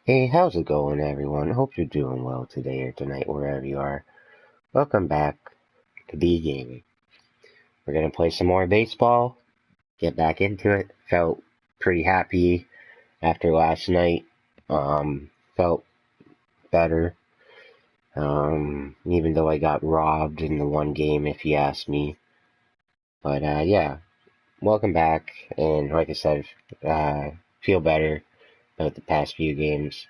Hey, how's it going, everyone? Hope you're doing well today or tonight, wherever you are. Welcome back to B Gaming. We're gonna play some more baseball, get back into it. Felt pretty happy after last night. Felt better. Even though I got robbed in the one game, if you ask me. But, yeah, welcome back. And like I said, feel better about the past few games.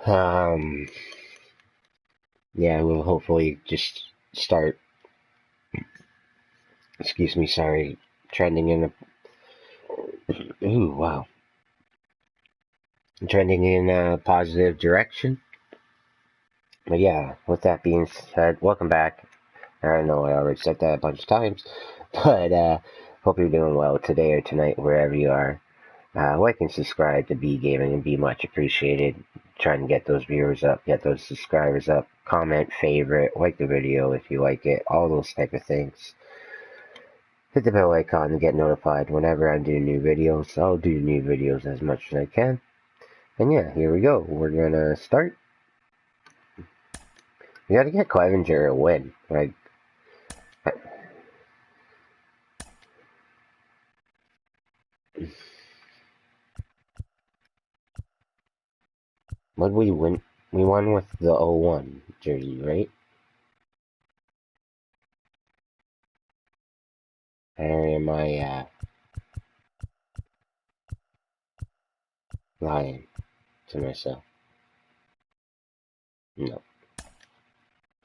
Yeah, we'll hopefully just start, excuse me, sorry, trending in ooh, wow, trending in a positive direction. But yeah, with that being said, welcome back. I know I already said that a bunch of times, but hope you're doing well today or tonight, wherever you are. Like and subscribe to B Gaming and be much appreciated. Trying to get those viewers up, get those subscribers up. Comment, favorite, like the video if you like it, all those type of things. Hit the bell icon to get notified whenever I do new videos. I'll do new videos as much as I can. And yeah, here we go. We're gonna start. We gotta get Clevenger a win. Like, what did we win? We won with the 0-1 jersey, right? Or am I lying to myself? No.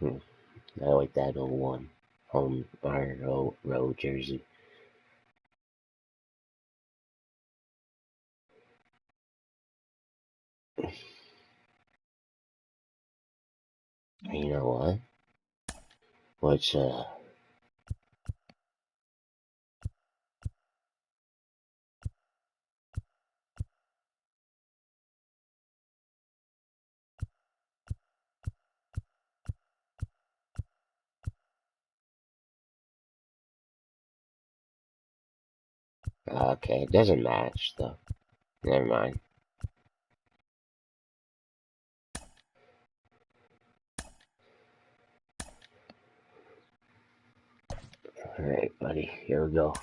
I like that 0-1 home or road jersey. You know what? Let's okay, it doesn't match though. Never mind. Alright, buddy, here we go.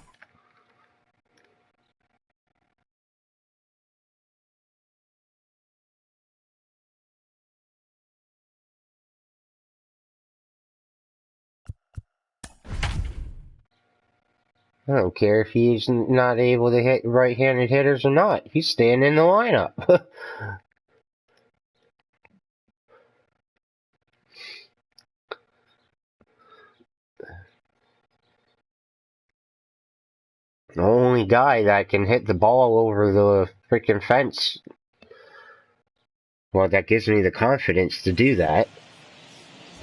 I don't care if he's not able to hit right-handed hitters or not. He's staying in the lineup. The only guy that can hit the ball over the freaking fence. Well, that gives me the confidence to do that.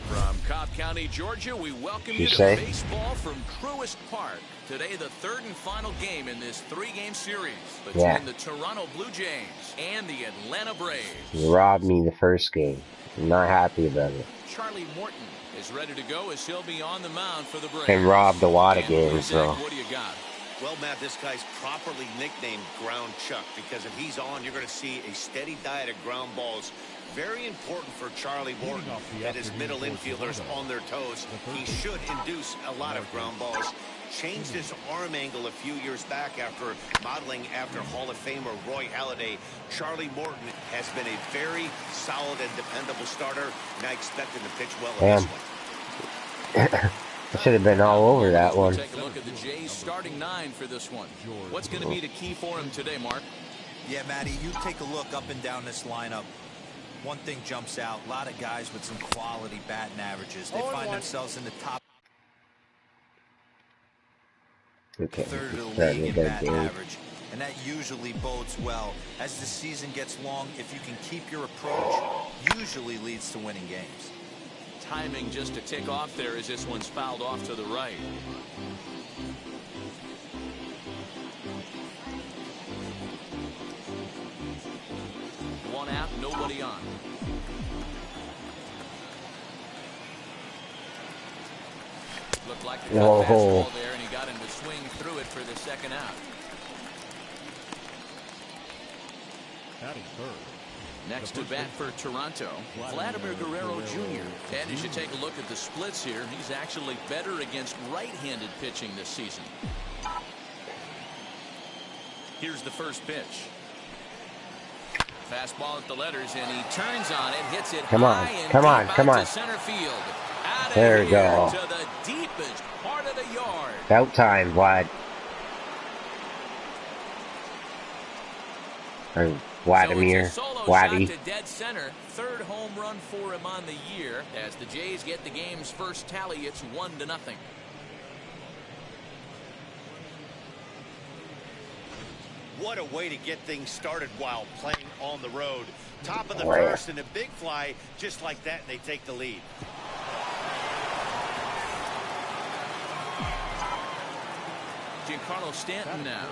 From Cobb County, Georgia, we welcome You you to say? baseball from Truist Park. Today, the third and final game in this three-game series between Yeah. the Toronto Blue Jays and the Atlanta Braves. You robbed me the first game. I'm not happy about it. Charlie Morton is ready to go as he'll be on the mound for the Braves. And robbed a lot of And games, Zach, though. what do you got? Well, Matt, this guy's properly nicknamed Ground Chuck because if he's on, you're going to see a steady diet of ground balls. Very important for Charlie Morton that his middle infielders on their toes. He should induce a lot of ground balls. Changed his arm angle a few years back after modeling after Hall of Famer Roy Halladay. Charlie Morton has been a very solid and dependable starter, and I expect him to pitch well in this one. I should have been all over that one. Take a look at the Jays starting nine for this one. What's going to be the key for him today, Mark? Yeah, Matty, you take a look up and down this lineup. One thing jumps out, a lot of guys with some quality batting averages. They find themselves in the top third of the league in batting average, and that usually bodes well. As the season gets long, if you can keep your approach, usually leads to winning games. Timing just to tick off there as this one's fouled off to the right. One out, nobody on. Looked like a fastball there, and he got him to swing through it for the second out. Next to bat for Toronto, Vladimir Guerrero Jr. And as you take a look at the splits here, he's actually better against right-handed pitching this season. Here's the first pitch. Fastball at the letters, and he turns on it, hits it high and deep out to center field. Out of there we here go. to the deepest part of the yard. About time, Vlad. Or Vladimir. So it's a solo Vladdy. shot to dead center. Third home run for him on the year. As the Jays get the game's first tally, it's 1-0. What a way to get things started while playing on the road. Top of the first and a big fly, just like that, and they take the lead. Giancarlo Stanton now.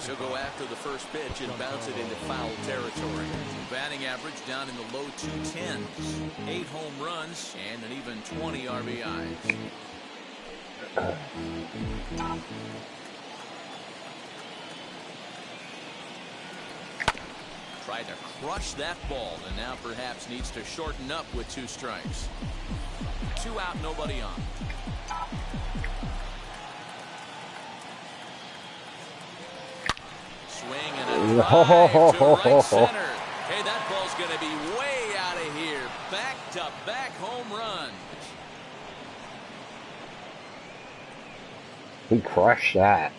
He'll go after the first pitch and bounce it into foul territory. Batting average down in the low 210s. 8 home runs and an even 20 RBIs. Tried to crush that ball and now perhaps needs to shorten up with 2 strikes. 2 out, nobody on. Swing and a drive to right center. Hey, that ball's going to be way out of here. Back-to-back home runs. He crushed that.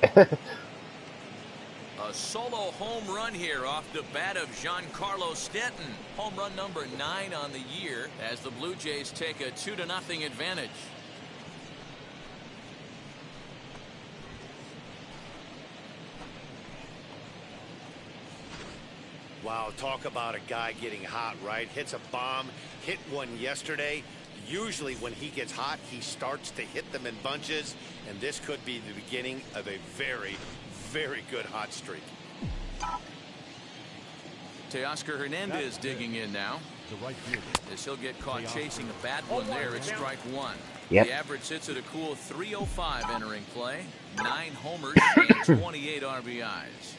A solo home run here off the bat of Giancarlo Stanton. Home run number 9 on the year as the Blue Jays take a 2-0 advantage. Wow, talk about a guy getting hot, right? Hits a bomb, hit one yesterday. Usually when he gets hot, he starts to hit them in bunches, and this could be the beginning of a very, very good hot streak. Teoscar Hernandez digging in now. As he'll get caught chasing a bad one there, it's strike 1. Yep. The average sits at a cool 305 entering play. 9 homers and 28 RBIs.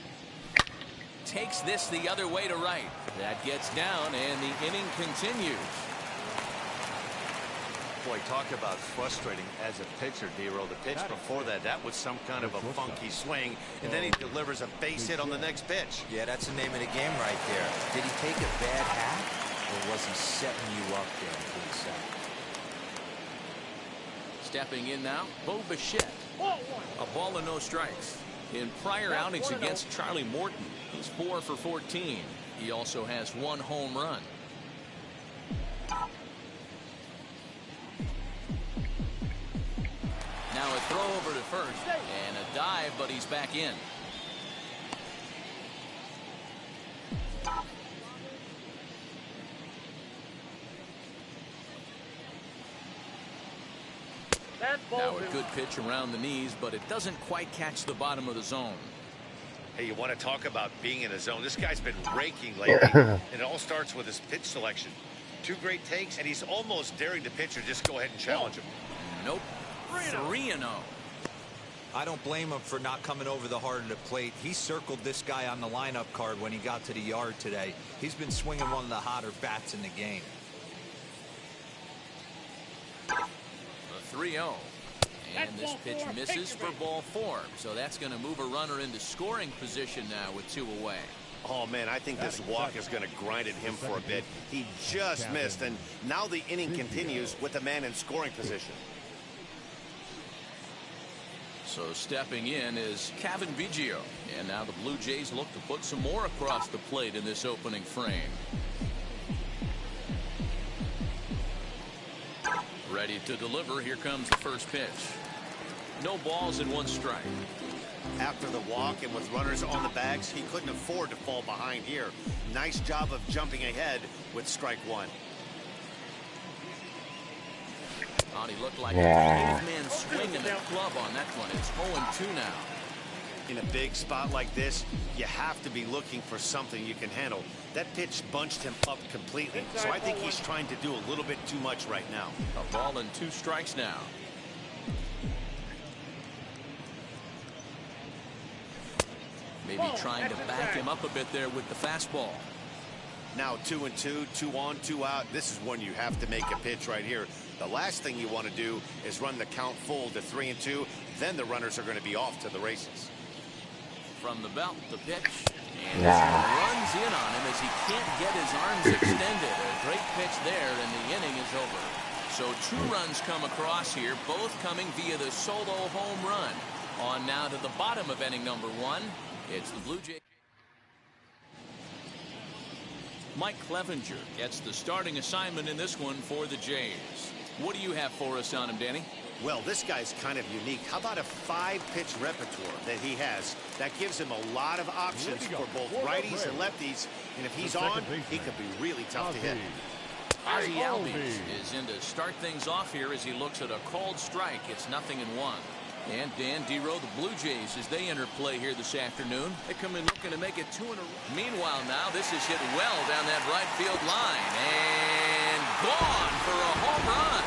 Takes this the other way to right. That gets down, and the inning continues. Boy, talk about frustrating as a pitcher, D-Roll. The pitch before that, that was some kind of a funky swing, and then he delivers a base hit on the next pitch. Yeah, that's the name of the game right there. Did he take a bad hat, or was he setting you up there to the side? Stepping in now, Bo Bichette. A ball and no strikes. In prior outings against Charlie Morton, he's 4 for 14. He also has 1 home run. Now a throw over to first and a dive, but he's back in. Now a good pitch around the knees, but it doesn't quite catch the bottom of the zone. Hey, you want to talk about being in a zone? This guy's been raking lately, and it all starts with his pitch selection. 2 great takes, and he's almost daring the pitcher just go ahead and challenge him. Nope. 3-0. I don't blame him for not coming over the heart of the plate. He circled this guy on the lineup card when he got to the yard today. He's been swinging one of the hotter bats in the game. A 3-0. And this pitch misses for ball 4. So that's going to move a runner into scoring position now with 2 away. Oh, man, I think this walk is going to grind at him for a bit. He just missed, and now the inning continues with a man in scoring position. So stepping in is Cavan Biggio. And now the Blue Jays look to put some more across the plate in this opening frame. Ready to deliver. Here comes the first pitch. No balls and 1 strike. After the walk and with runners on the bags, he couldn't afford to fall behind here. Nice job of jumping ahead with strike 1. He looked like a 5th-man swing in the club on that one. It's 0-2 now. In a big spot like this, you have to be looking for something you can handle. That pitch bunched him up completely, so I think he's trying to do a little bit too much right now. A ball and 2 strikes now. Maybe trying to back him up a bit there with the fastball. Now 2-2, 2 on, 2 out. This is when you have to make a pitch right here. The last thing you want to do is run the count full to 3-2. Then the runners are going to be off to the races. From the belt, the pitch. And this one runs in on him as he can't get his arms extended. A great pitch there, and the inning is over. So 2 runs come across here, both coming via the solo home run. On now to the bottom of inning number 1. It's the Blue Jays. Mike Clevenger gets the starting assignment in this one for the Jays. What do you have for us on him, Danny? Well, this guy's kind of unique. How about a 5-pitch repertoire that he has? That gives him a lot of options for both righties and lefties. And if he's on, he could be really tough to hit. Ozzie Albies is in to start things off here as he looks at a called strike. It's 0-1. And Dan Dero, the Blue Jays, as they enter play here this afternoon, they come in looking to make it 2 in a row. Meanwhile, now this is hit well down that right field line and gone for a home run.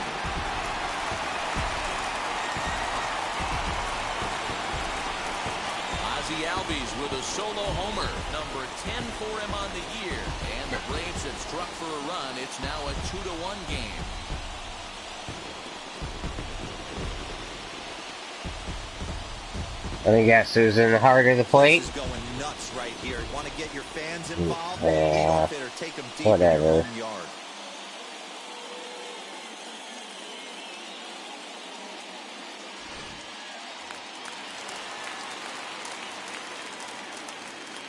Ozzie Albies with a solo homer, number 10 for him on the year, and the Braves have struck for a run. It's now a 2-1 game. I think guess who's in the heart of the plate? This is going nuts right here. Want to get your fans involved? Take them deep whatever. in your own yard.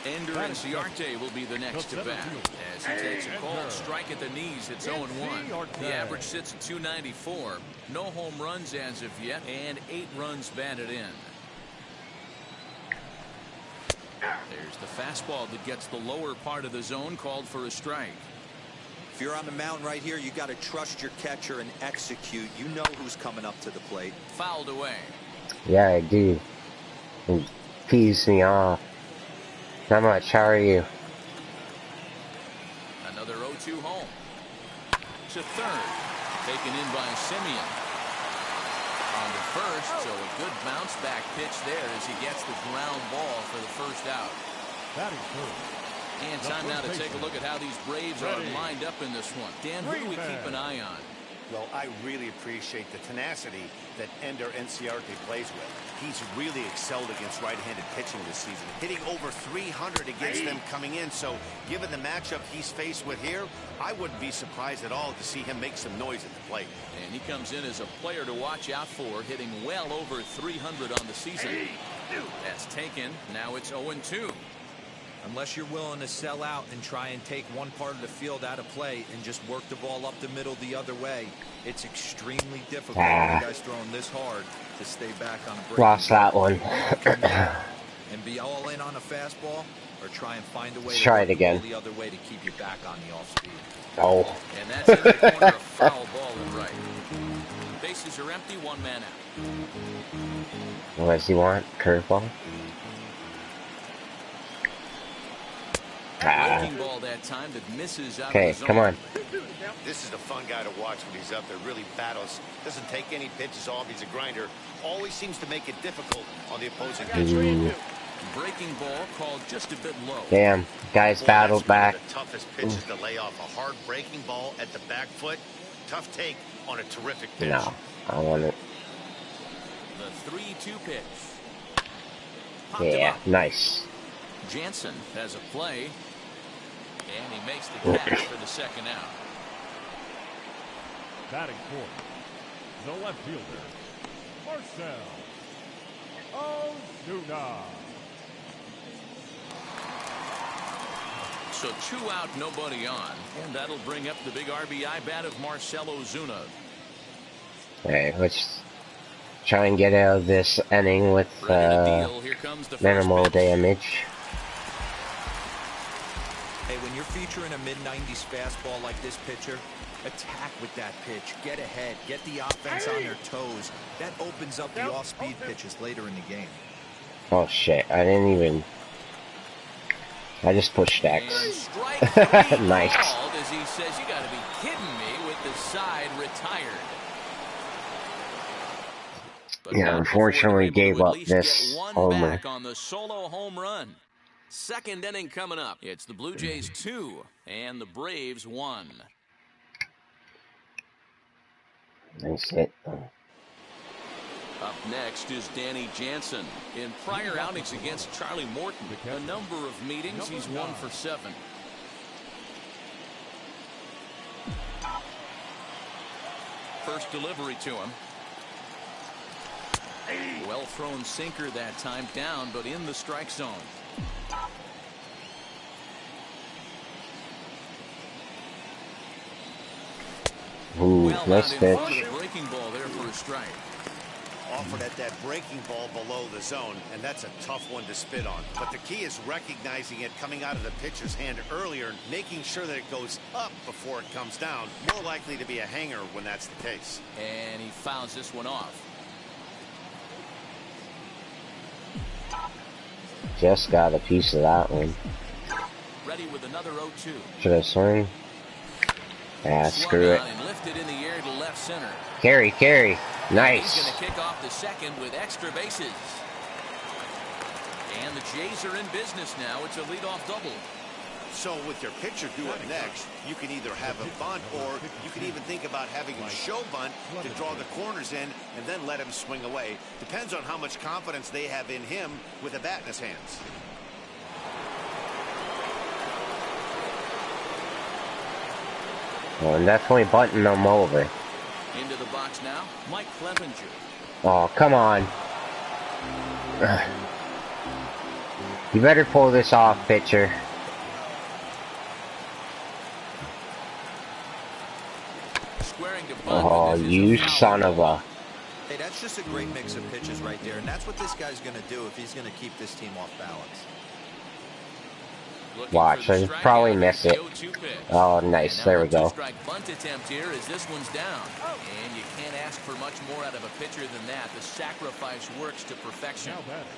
Ender Inciarte will be the next to bat as he takes a cold strike at the knees. It's 0-1. The average sits at 294. No home runs as of yet, and 8 runs batted in. There's the fastball that gets the lower part of the zone, called for a strike. If you're on the mound right here, you got to trust your catcher and execute. You know who's coming up to the plate. Fouled away. Yeah, I do. It pees me off. Not much. How are you? Another 0-2 home. To third. Taken in by Simeon. On to first, so a good bounce back pitch there as he gets the ground ball for the first out. And time now to take a look at how these Braves are lined up in this one. Dan, who do we keep an eye on? Well, I really appreciate the tenacity that Ender Inciarte plays with. He's really excelled against right-handed pitching this season, hitting over 300 against them coming in. So given the matchup he's faced with here, I wouldn't be surprised at all to see him make some noise at the plate. And he comes in as a player to watch out for, hitting well over 300 on the season. That's taken. Now it's 0-2. Unless you're willing to sell out and try and take one part of the field out of play and just work the ball up the middle the other way, it's extremely difficult for you guys throwing this hard to stay back on a break. Lost that one. And be all in on a fastball, or try and find a way to try it again. The other way to keep you back on the off speed. Oh. And that's in the corner, a foul ball and right. Bases are empty, 1 man out. What does he want? Curveball? Breaking ball that time that misses out. Okay, come on. This is a fun guy to watch when he's up there. Really battles. Doesn't take any pitches off. He's a grinder. Always seems to make it difficult on the opposing pitcher. Breaking ball called just a bit low. Damn, guys battled back. One of the toughest pitches to lay off. A hard breaking ball at the back foot. Tough take on a terrific pitch. No, I want it. The 3-2 pitch. Yeah, nice. Jansen has a play. And he makes the catch for the second out. Batting fourth, the left fielder, Marcell Ozuna. So 2 out, nobody on. And that'll bring up the big RBI bat of Marcell Ozuna. Okay, let's try and get out of this inning with minimal damage. Hey, when you're featuring a mid-90s fastball like this pitcher, attack with that pitch. Get ahead. Get the offense on their toes. That opens up the off-speed pitches later in the game. Oh shit, I didn't even... I just pushed X. Nice. As he says, you gotta be kidding me, with the side retired. But yeah, unfortunately gave up this homer. On the solo home run. Second inning coming up. It's the Blue Jays 2 and the Braves 1. Nice hit. Up next is Danny Jansen. In prior outings against Charlie Morton, a number of meetings, he's 1 for 7. First delivery to him. Well thrown sinker that time, down but in the strike zone. Ooh, nice pitch. Breaking ball there for a strike. Offered at that breaking ball below the zone, and that's a tough one to spit on. But the key is recognizing it coming out of the pitcher's hand earlier and making sure that it goes up before it comes down. More likely to be a hanger when that's the case. And he fouls this one off. Just got a piece of that one. Ready with another 0-2. Should I swing? Yeah, screw it. And lifted in the air to left center. Carry. Nice. He's going to kick off the second with extra bases. And the Jays are in business now. It's a leadoff double. So with your pitcher due up next, you can either have a bunt or you can even think about having him show bunt to draw the corners in and then let him swing away. Depends on how much confidence they have in him with a bat in his hands. Well, I'm definitely bunting them over. Into the box now, Mike Clevenger. Oh, come on. You better pull this off, pitcher. Squaring to bunt. Oh, you son of a... Hey, that's just a great mix of pitches right there, and that's what this guy's going to do if he's going to keep this team off balance. Watch, I probably miss it. Oh, nice. There we go. Strike bunt attempt here as this one's down. And you can't ask for much more out of a pitcher than that. The sacrifice works to perfection. Now batting,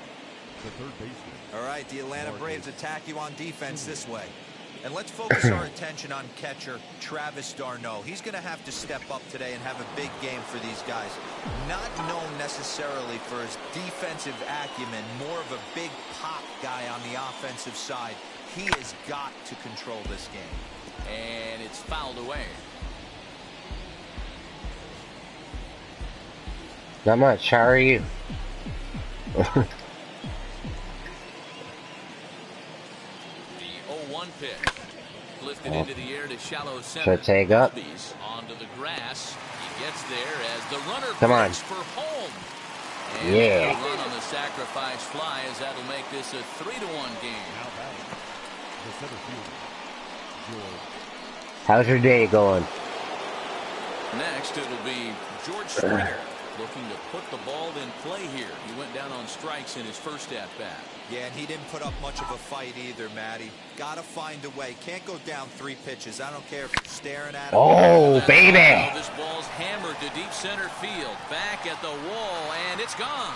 the third baseman. All right, the Atlanta Braves attack you on defense this way. And let's focus our attention on catcher Travis d'Arnaud. He's going to have to step up today and have a big game for these guys. Not known necessarily for his defensive acumen, more of a big pop guy on the offensive side. He has got to control this game. And it's fouled away. Not much. How are you? The 0-1 pitch. Lifted into the air to shallow center. Should I take up? Onto the grass. He gets there as the runner breaks for home. And yeah. The run on the sacrifice fly as that'll make this a 3-1 game. Now batting, the center fielder, George. How's your day going? Next, it'll be George Springer looking to put the ball in play here. He went down on strikes in his first at-bat. Yeah, and he didn't put up much of a fight either, Matty. Got to find a way. Can't go down 3 pitches. I don't care if you're staring at him. Oh, baby! This ball's hammered to deep center field. Back at the wall, and it's gone.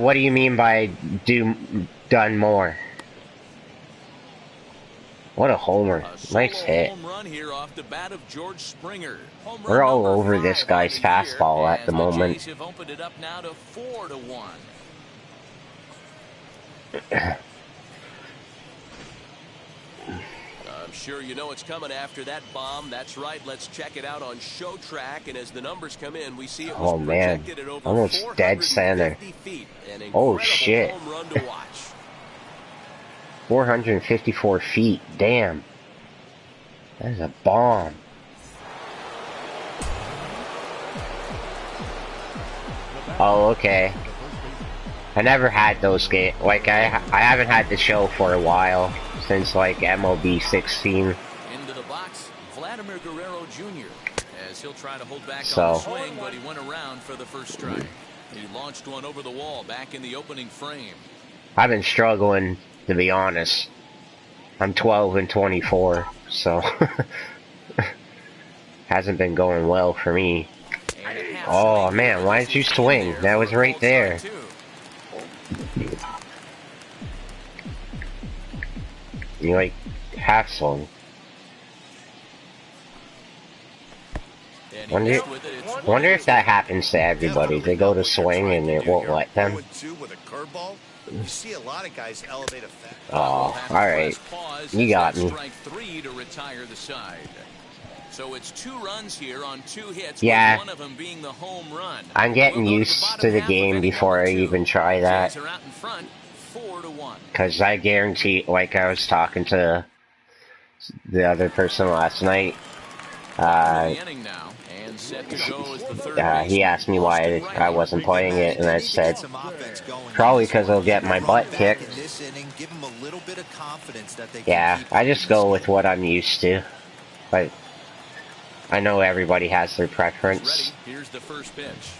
What do you mean by done more? What a homer. Nice hit. Home run here off the bat of George Springer. We're all over this guy's fastball at the moment. Jays have opened it up now to 4-1. I'm sure you know it's coming after that bomb. That's right. Let's check it out on Show Track. And as the numbers come in, we see it was projected at over almost dead center. feet. An Oh shit. Home run to watch. 454 feet. Damn. That is a bomb. Oh, okay. I never had those games. Like, I haven't had the show for a while. Since, like, MLB 16. Into the box, Vladimir Guerrero Jr. As he'll try to hold back So. on the swing, but he went around for the first strike. He launched one over the wall back in the opening frame. I've been struggling, to be honest. I'm 12 and 24, so hasn't been going well for me. Oh man, why did you swing? That was right there. You like half swung. And he Wonder, missed with it. It's wonder if that 1-2. happens to everybody. They go to swing and it won't let them. 0-2 with a curveball. You see a lot of guys elevate a fast. We'll Oh, have to alright. press pause You as got that's me. strike 3 to retire the side. So it's 2 runs here on 2 hits, Yeah. with one of them being the home run. I'm getting We'll go used bottom to the half of game inning before number I 2. even try that. Jays are out in front, 4-1. Because I guarantee, like I was talking to the other person last night, The inning now, and set to go as the third baseman. he asked me why I wasn't playing it, and I said, probably because I'll get my butt kicked. Yeah, I just go with what I'm used to. But I know everybody has their preference. Here's the first pitch.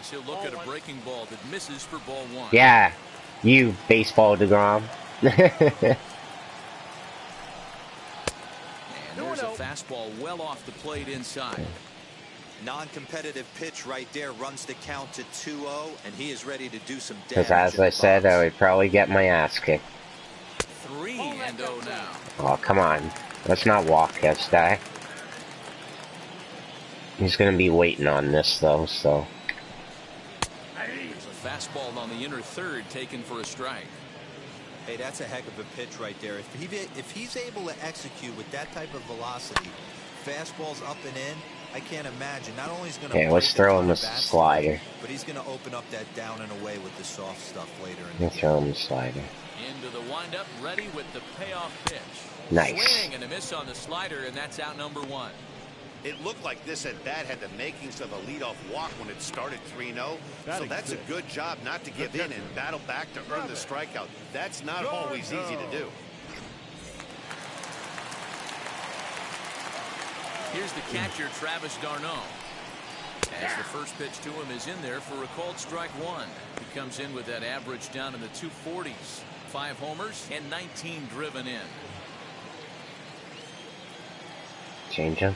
As he'll look at a breaking ball that misses for ball 1. Yeah, you baseball DeGrom. And there's a fastball well off the plate inside. Non-competitive pitch right there, runs the count to 2-0, and he is ready to do some damage. Because as I said, I would probably get my ass kicked. 3-0 now. Oh, come on. Let's not walk this guy. He's going to be waiting on this, though, so. There's a fastball on the inner third taken for a strike. Hey, that's a heck of a pitch right there. If he's able to execute with that type of velocity, fastballs up and in, I can't imagine. Not only is going to Let's throw him a slider. but he's going to open up that down and away with the soft stuff later in the Let's throw him a slider. Into the windup, ready with the payoff pitch. Nice. Swing and a miss on the slider, and that's out number 1. It looked like this at bat had the makings of a leadoff walk when it started 3-0. So that's a good job not to give in and battle back to earn the strikeout. That's not always easy to do. Here's the catcher, Travis d'Arnaud. As the first pitch to him is in there for a called strike 1. He comes in with that average down in the 240s. 5 homers and 19 driven in. Change him.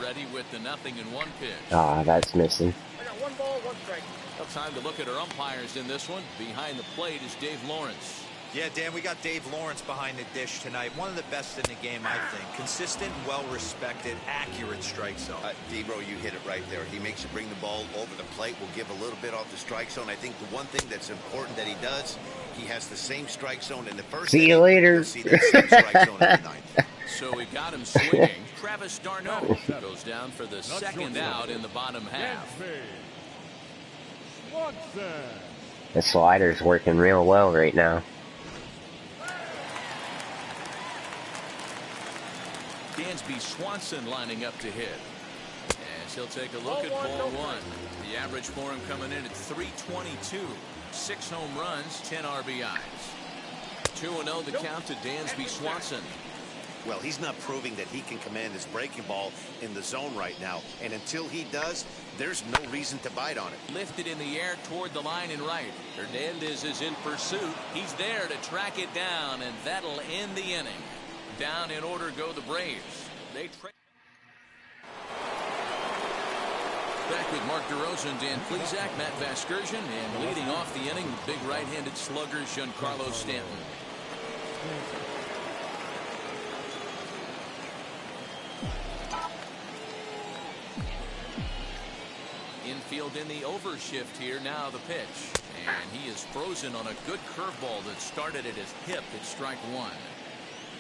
Ready with the 0-1 pitch. Ah, that's missing. I got 1 ball, 1 strike. Well, time to look at our umpires in this one. Behind the plate is Dave Lawrence. Yeah, Dan, we got Dave Lawrence behind the dish tonight. One of the best in the game, I think. Consistent, well-respected, accurate strike zone. D-Bro, you hit it right there. He makes you bring the ball over the plate. Will give a little bit off the strike zone. I think the one thing that's important that he does, he has the same strike zone in the first. See you later. See that same strike zone in the ninth. So we got him swinging. Travis d'Arnaud goes down for the second out in the bottom half. The slider's working real well right now. Dansby Swanson lining up to hit. As he'll take a look at ball 1. The average for him coming in at 322. 6 home runs, 10 RBIs. 2-0 the count to Dansby Swanson. Well, he's not proving that he can command his breaking ball in the zone right now. And until he does, there's no reason to bite on it. Lifted in the air toward the line and right. Hernandez is in pursuit. He's there to track it down, and that'll end the inning. Down in order go the Braves. They back with Mark DeRosa, Dan Plesac, Matt Vasgersian, and leading off the inning, the big right-handed slugger, Giancarlo Stanton. Infield in the overshift here. Now the pitch. And he is frozen on a good curveball that started at his hip at strike 1.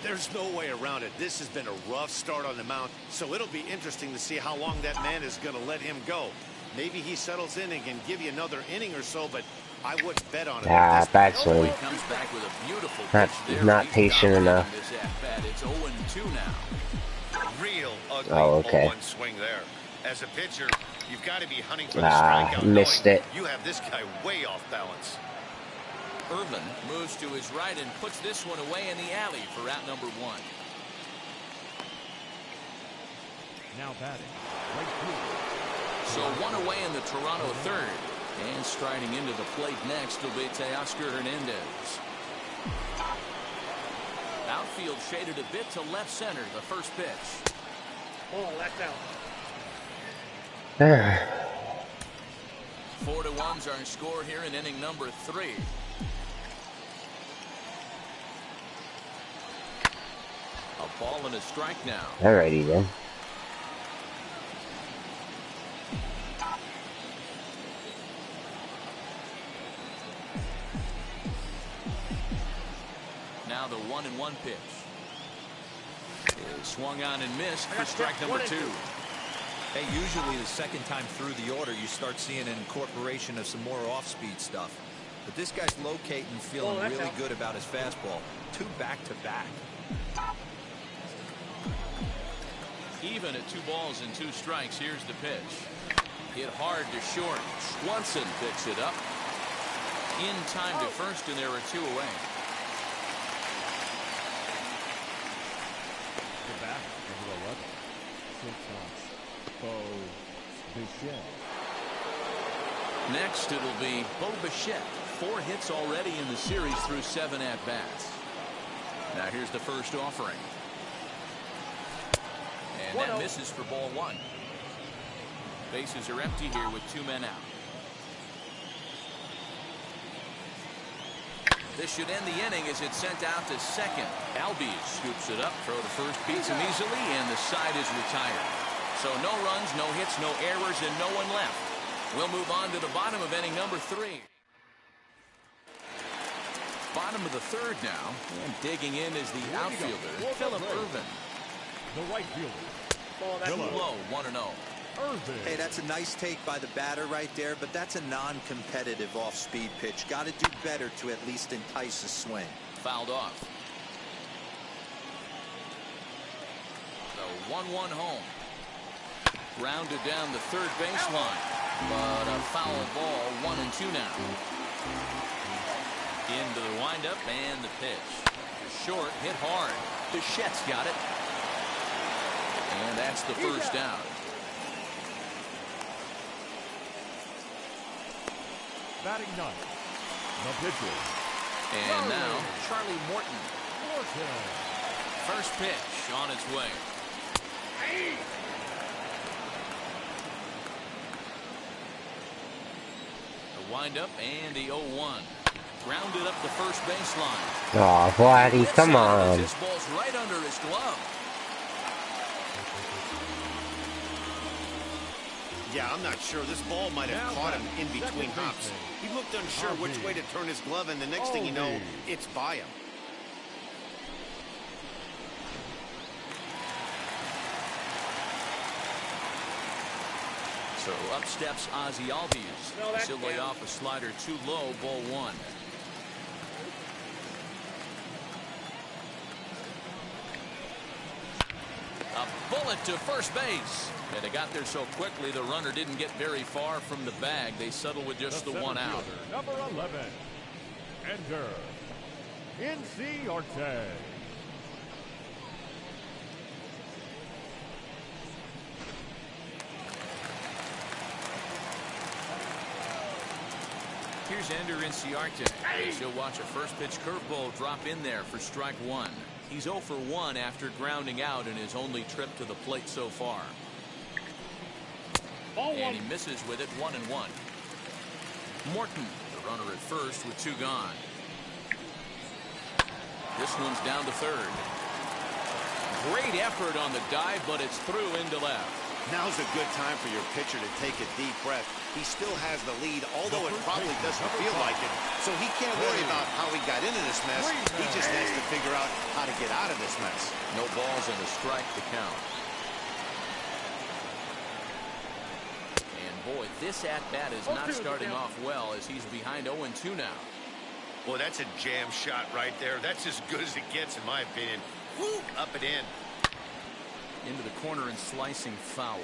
There's no way around it. This has been a rough start on the mound, so it'll be interesting to see how long that man is going to let him go. Maybe he settles in and can give you another inning or so, but I wouldn't bet on it. Ah, bad swing. Comes back with a beautiful pitch there. Not patient enough. It's 0-2 now. Real ugly 0-1 swing there. As a pitcher, you've got to be hunting for the strikeout. Missed it. You have this guy way off balance. Irvin moves to his right and puts this one away in the alley for out number 1. Now batting. Right field. So 1 away in the Toronto third. And striding into the plate next will be Teoscar Hernandez. Outfield shaded a bit to left center. The first pitch. Oh, left out. 4-1's our score here in inning number 3. A ball and a strike now. Alrighty then. now the 1-1 pitch. It swung on and missed for strike number 2. Hey, usually the second time through the order, you start seeing an incorporation of some more off-speed stuff. But this guy's locating and feeling really good about his fastball. 2 back-to-back. Even at 2 balls and 2 strikes, here's the pitch. Hit hard to short. Swanson picks it up. In time to first, and there are 2 away. The back, number 11. Shortstop, Bo Bichette. Next, it'll be Bo Bichette. 4 hits already in the series through 7 at-bats. Now here's the first offering. And that misses for ball 1. Bases are empty here with 2 men out. This should end the inning as it's sent out to second. Albies scoops it up, throw to first, beats him easily, and the side is retired. So no runs, no hits, no errors, and no one left. We'll move on to the bottom of inning number 3. Bottom of the 3rd now, and digging in is the outfielder, Phillip Ervin. The right fielder. Too low, 1-0. Hey, that's a nice take by the batter right there, but that's a non-competitive off-speed pitch. Got to do better to at least entice a swing. Fouled off. The 1-1 home. Grounded down the 3rd baseline, but a foul ball, 1-2 now. Into the windup and the pitch. Short, hit hard. Bichette's got it. And that's the first down. Batting 9th, the pitcher. And now Charlie Morton. First pitch on its way. The windup and the 0-1. Grounded up the first baseline. Oh, Vladdy, come on. This ball's right under his glove. Yeah, I'm not sure. This ball might have caught him in between hops. He looked unsure which way to turn his glove, and the next thing you know, it's by him. So up steps Ozzie Albies. He'll lay off a slider too low, ball 1. A bullet to first base. And they got there so quickly the runner didn't get very far from the bag. They settled with just the 1 out. Number 11, enter NC Arte. Here's Ender Inciarte. She'll watch a first pitch curveball drop in there for strike 1. He's 0 for 1 after grounding out in his only trip to the plate so far. And he misses with it, 1-1. Morton, the runner at first with 2 gone. This one's down to 3rd. Great effort on the dive, but it's through into left. Now's a good time for your pitcher to take a deep breath. He still has the lead, although it probably doesn't feel like it. So he can't worry about how he got into this mess. He just has to figure out how to get out of this mess. No balls and a strike to count. And boy, this at-bat is not starting off well as he's behind 0-2 now. Well, that's a jam shot right there. That's as good as it gets, in my opinion. Woo! Up and in. Into the corner and slicing foul.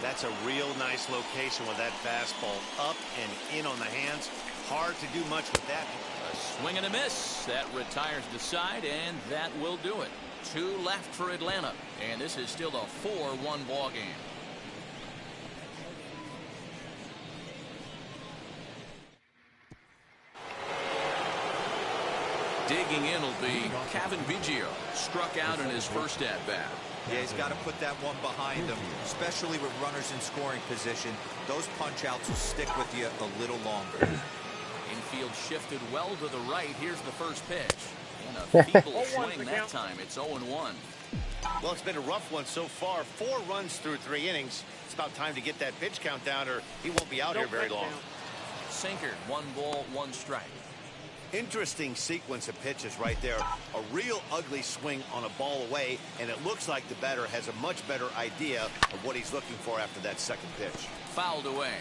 That's a real nice location with that fastball up and in on the hands. Hard to do much with that. A swing and a miss. That retires the side, and that will do it. 2 left for Atlanta, and this is still a 4-1 ball game. Digging in will be Kevin Biggio. Struck out in his first at-bat. Yeah, he's got to put that one behind him, especially with runners in scoring position. Those punch-outs will stick with you a little longer. Infield shifted well to the right. Here's the first pitch. And a feeble swing that time. It's 0-1. Well, it's been a rough one so far. 4 runs through 3 innings. It's about time to get that pitch count down, or he won't be out here very long. Sinker, 1 ball, 1 strike. Interesting sequence of pitches right there. A real ugly swing on a ball away, and it looks like the batter has a much better idea of what he's looking for after that second pitch. Fouled away.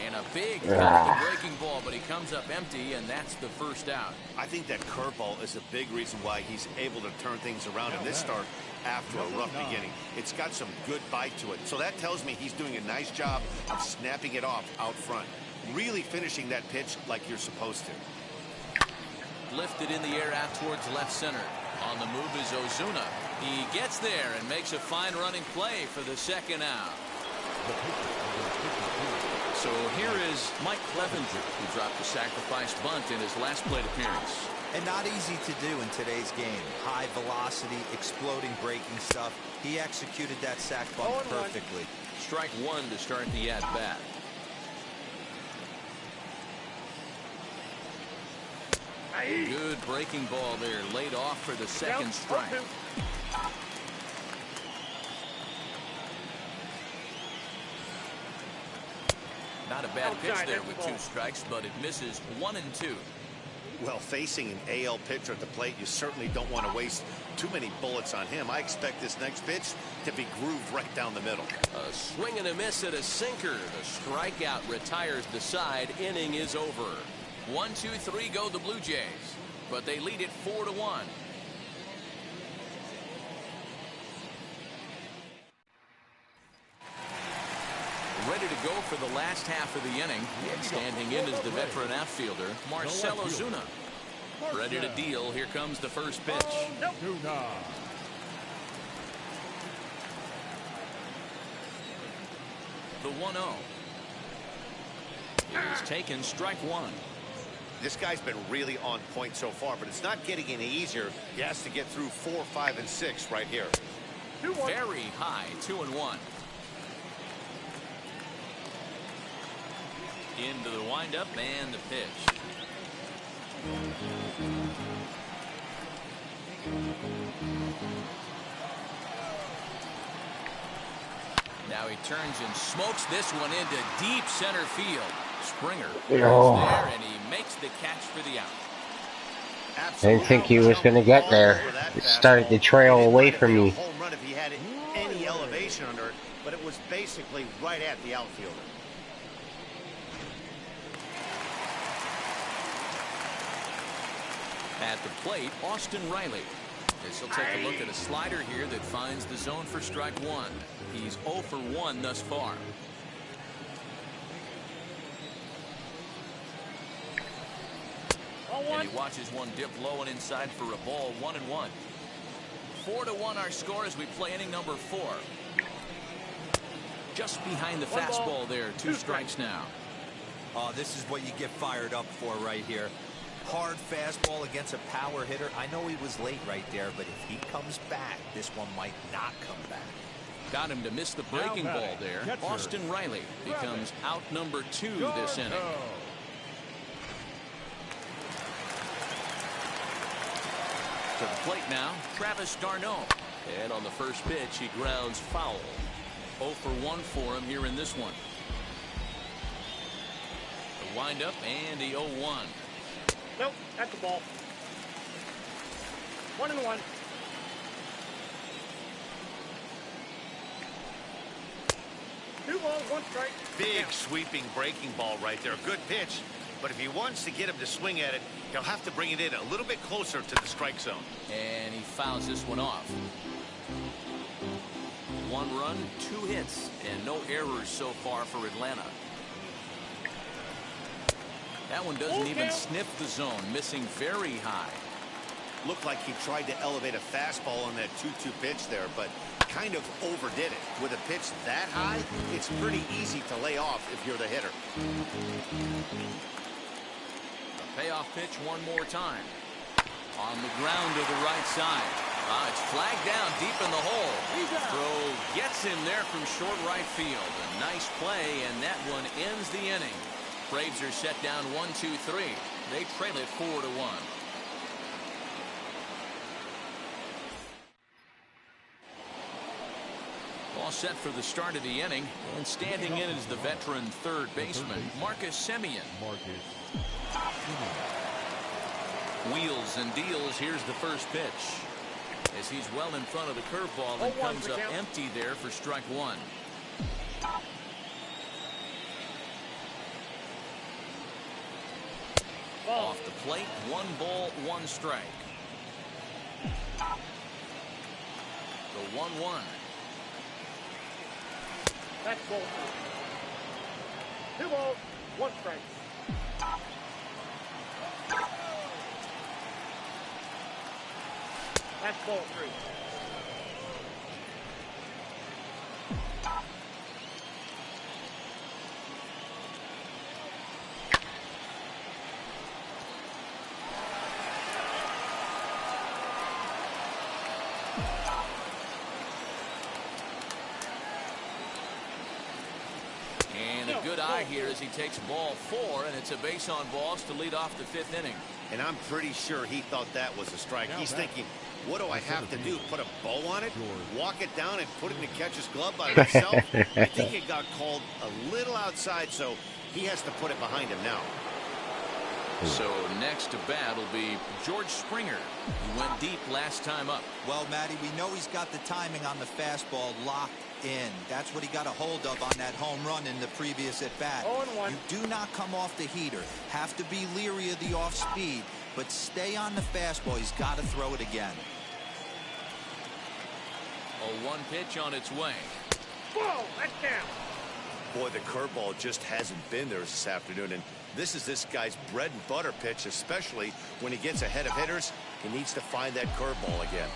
And a big cut at the breaking ball, but he comes up empty, and that's the first out. I think that curveball is a big reason why he's able to turn things around in this start after a rough beginning. It's got some good bite to it. So that tells me he's doing a nice job of snapping it off out front. Really finishing that pitch like you're supposed to. Lifted in the air out towards left center. On the move is Ozuna. He gets there and makes a fine running play for the second out. So here is Mike Clevenger, who dropped a sacrifice bunt in his last plate appearance. And not easy to do in today's game. High velocity, exploding breaking stuff. He executed that sac bunt perfectly. Strike one to start the at-bat. Good breaking ball there, laid off for the second strike. Not a bad pitch there with 2 strikes, but it misses 1 and 2. Well, facing an AL pitcher at the plate, you certainly don't want to waste too many bullets on him. I expect this next pitch to be grooved right down the middle. A swing and a miss at a sinker. The strikeout retires the side. Inning is over. 1, 2, 3 go the Blue Jays, but they lead it 4-1. Ready to go for the last half of the inning. And standing in is the veteran outfielder, Marcell Ozuna. Ready to deal. Here comes the first pitch. The 1-0 is taken, strike one. This guy's been really on point so far, but it's not getting any easier. He has to get through 4, 5, and 6 right here. Very high, 2-1. Into the windup and the pitch. Now he turns and smokes this one into deep center field. Springer is there, and he makes the catch for the out. I didn't think he was going to get there. It started to trail away from me. Home run if he had any elevation under it, but it was basically right at the outfielder. At the plate, Austin Riley. This will take a look at a slider here that finds the zone for strike one. He's 0 for 1 thus far. And he watches one dip low and inside for a ball. 1-1. 4-1 our score as we play inning number 4. Just behind the fastball there. 2 strikes now. Oh, this is what you get fired up for right here. Hard fastball against a power hitter. I know he was late right there, but if he comes back, this one might not come back. Got him to miss the breaking ball there. Austin Riley becomes out number 2 this inning. To the plate now, Travis d'Arnaud. And on the first pitch, he grounds foul. 0 for 1 for him here in this one. The windup and the 0-1. Nope, that's the ball. 1-1. Two balls, 1 strike. Big sweeping breaking ball right there. Good pitch. But if he wants to get him to swing at it, he'll have to bring it in a little bit closer to the strike zone. And he fouls this one off. 1 run, 2 hits, and no errors so far for Atlanta. That one doesn't even sniff the zone, missing very high. Looked like he tried to elevate a fastball on that 2-2 pitch there, but kind of overdid it. With a pitch that high, it's pretty easy to lay off if you're the hitter. A payoff pitch one more time. On the ground to the right side. It's flagged down deep in the hole. Throw gets him there from short right field. A nice play, and that one ends the inning. Braves are set down 1-2-3. They trail it 4-1. set for the start of the inning, and standing in is the veteran third baseman, Marcus Semien. Wheels and deals. Here's the first pitch. As he's well in front of the curveball and comes up empty there for strike one. Off the plate, 1 ball, 1 strike. The 1-1. That's ball 2. 2 balls, 1 strike. That's ball 3. And a good eye here as he takes ball 4, and it's a base on balls to lead off the 5th inning. And I'm pretty sure he thought that was a strike. He's thinking, what do I have to do? Put a bow on it? Walk it down and put it in the catcher's glove by himself? I think it got called a little outside, so he has to put it behind him now. So next to bat will be George Springer, who went deep last time up. Well, Matty, we know he's got the timing on the fastball locked in. That's what he got a hold of on that home run in the previous at bat. 0-1. You do not come off the heater. Have to be leery of the off speed, but stay on the fastball. He's got to throw it again. A 1 pitch on its way. Ball, that's down. Boy, the curveball just hasn't been there this afternoon, and this is this guy's bread and butter pitch, especially when he gets ahead of hitters. He needs to find that curveball again.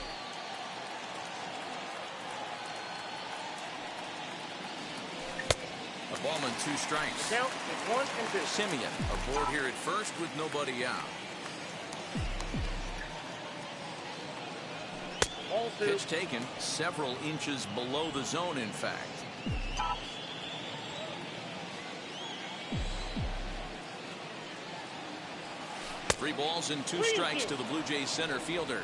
A ball and 2 strikes. Count is 1 and 2. Semien aboard here at first with nobody out. Ball 2. Pitch taken several inches below the zone, in fact. Three balls and 2 strikes to the Blue Jays center fielder.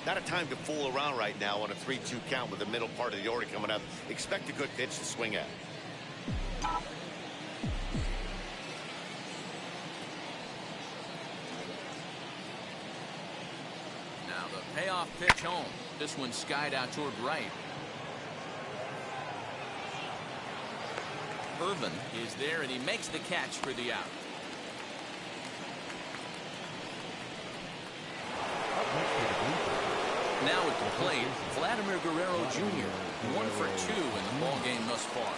Not a time to fool around right now on a 3-2 count with the middle part of the order coming up. Expect a good pitch to swing at. Now the payoff pitch home. This one skied out toward right. Irvin is there, and he makes the catch for the out. Now at the plate, Vladimir Guerrero Jr. 1 for 2 in the ball game thus far.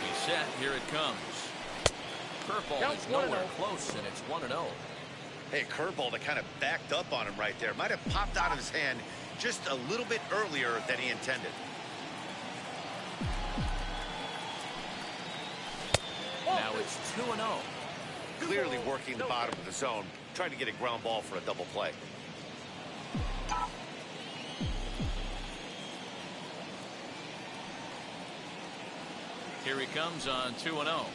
He's set. Here it comes. Curveball is nowhere close, and it's 1-0. Hey, curveball that kind of backed up on him right there. Might have popped out of his hand just a little bit earlier than he intended. Now it's 2-0. Clearly working the bottom of the zone, trying to get a ground ball for a double play. Here he comes on 2-0.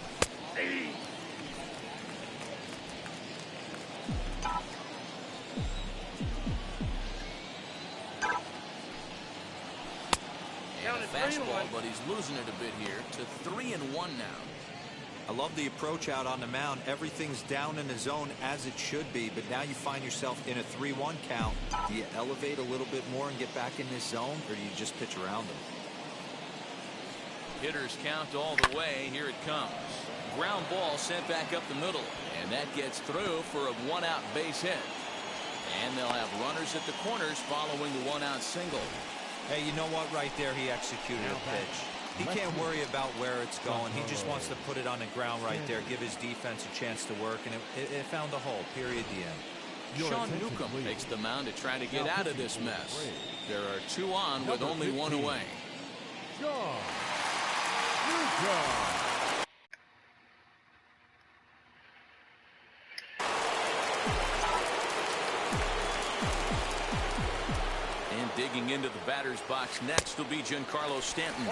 And a fastball, but he's losing it a bit here to 3-1 now. I love the approach out on the mound. Everything's down in the zone as it should be, but now you find yourself in a 3-1 count. Do you elevate a little bit more and get back in this zone, or do you just pitch around them? Hitters count all the way. Here it comes. Ground ball sent back up the middle, and that gets through for a 1-out base hit. And they'll have runners at the corners following the 1-out single. Hey, you know what? Right there, he executed a pitch. He can't worry about where it's going. He just wants to put it on the ground right there, give his defense a chance to work, and it found a hole, period, the end. Sean Newcomb takes the mound to try to get out of this mess. There are 2 on with only 1 away. Digging into the batter's box next will be Giancarlo Stanton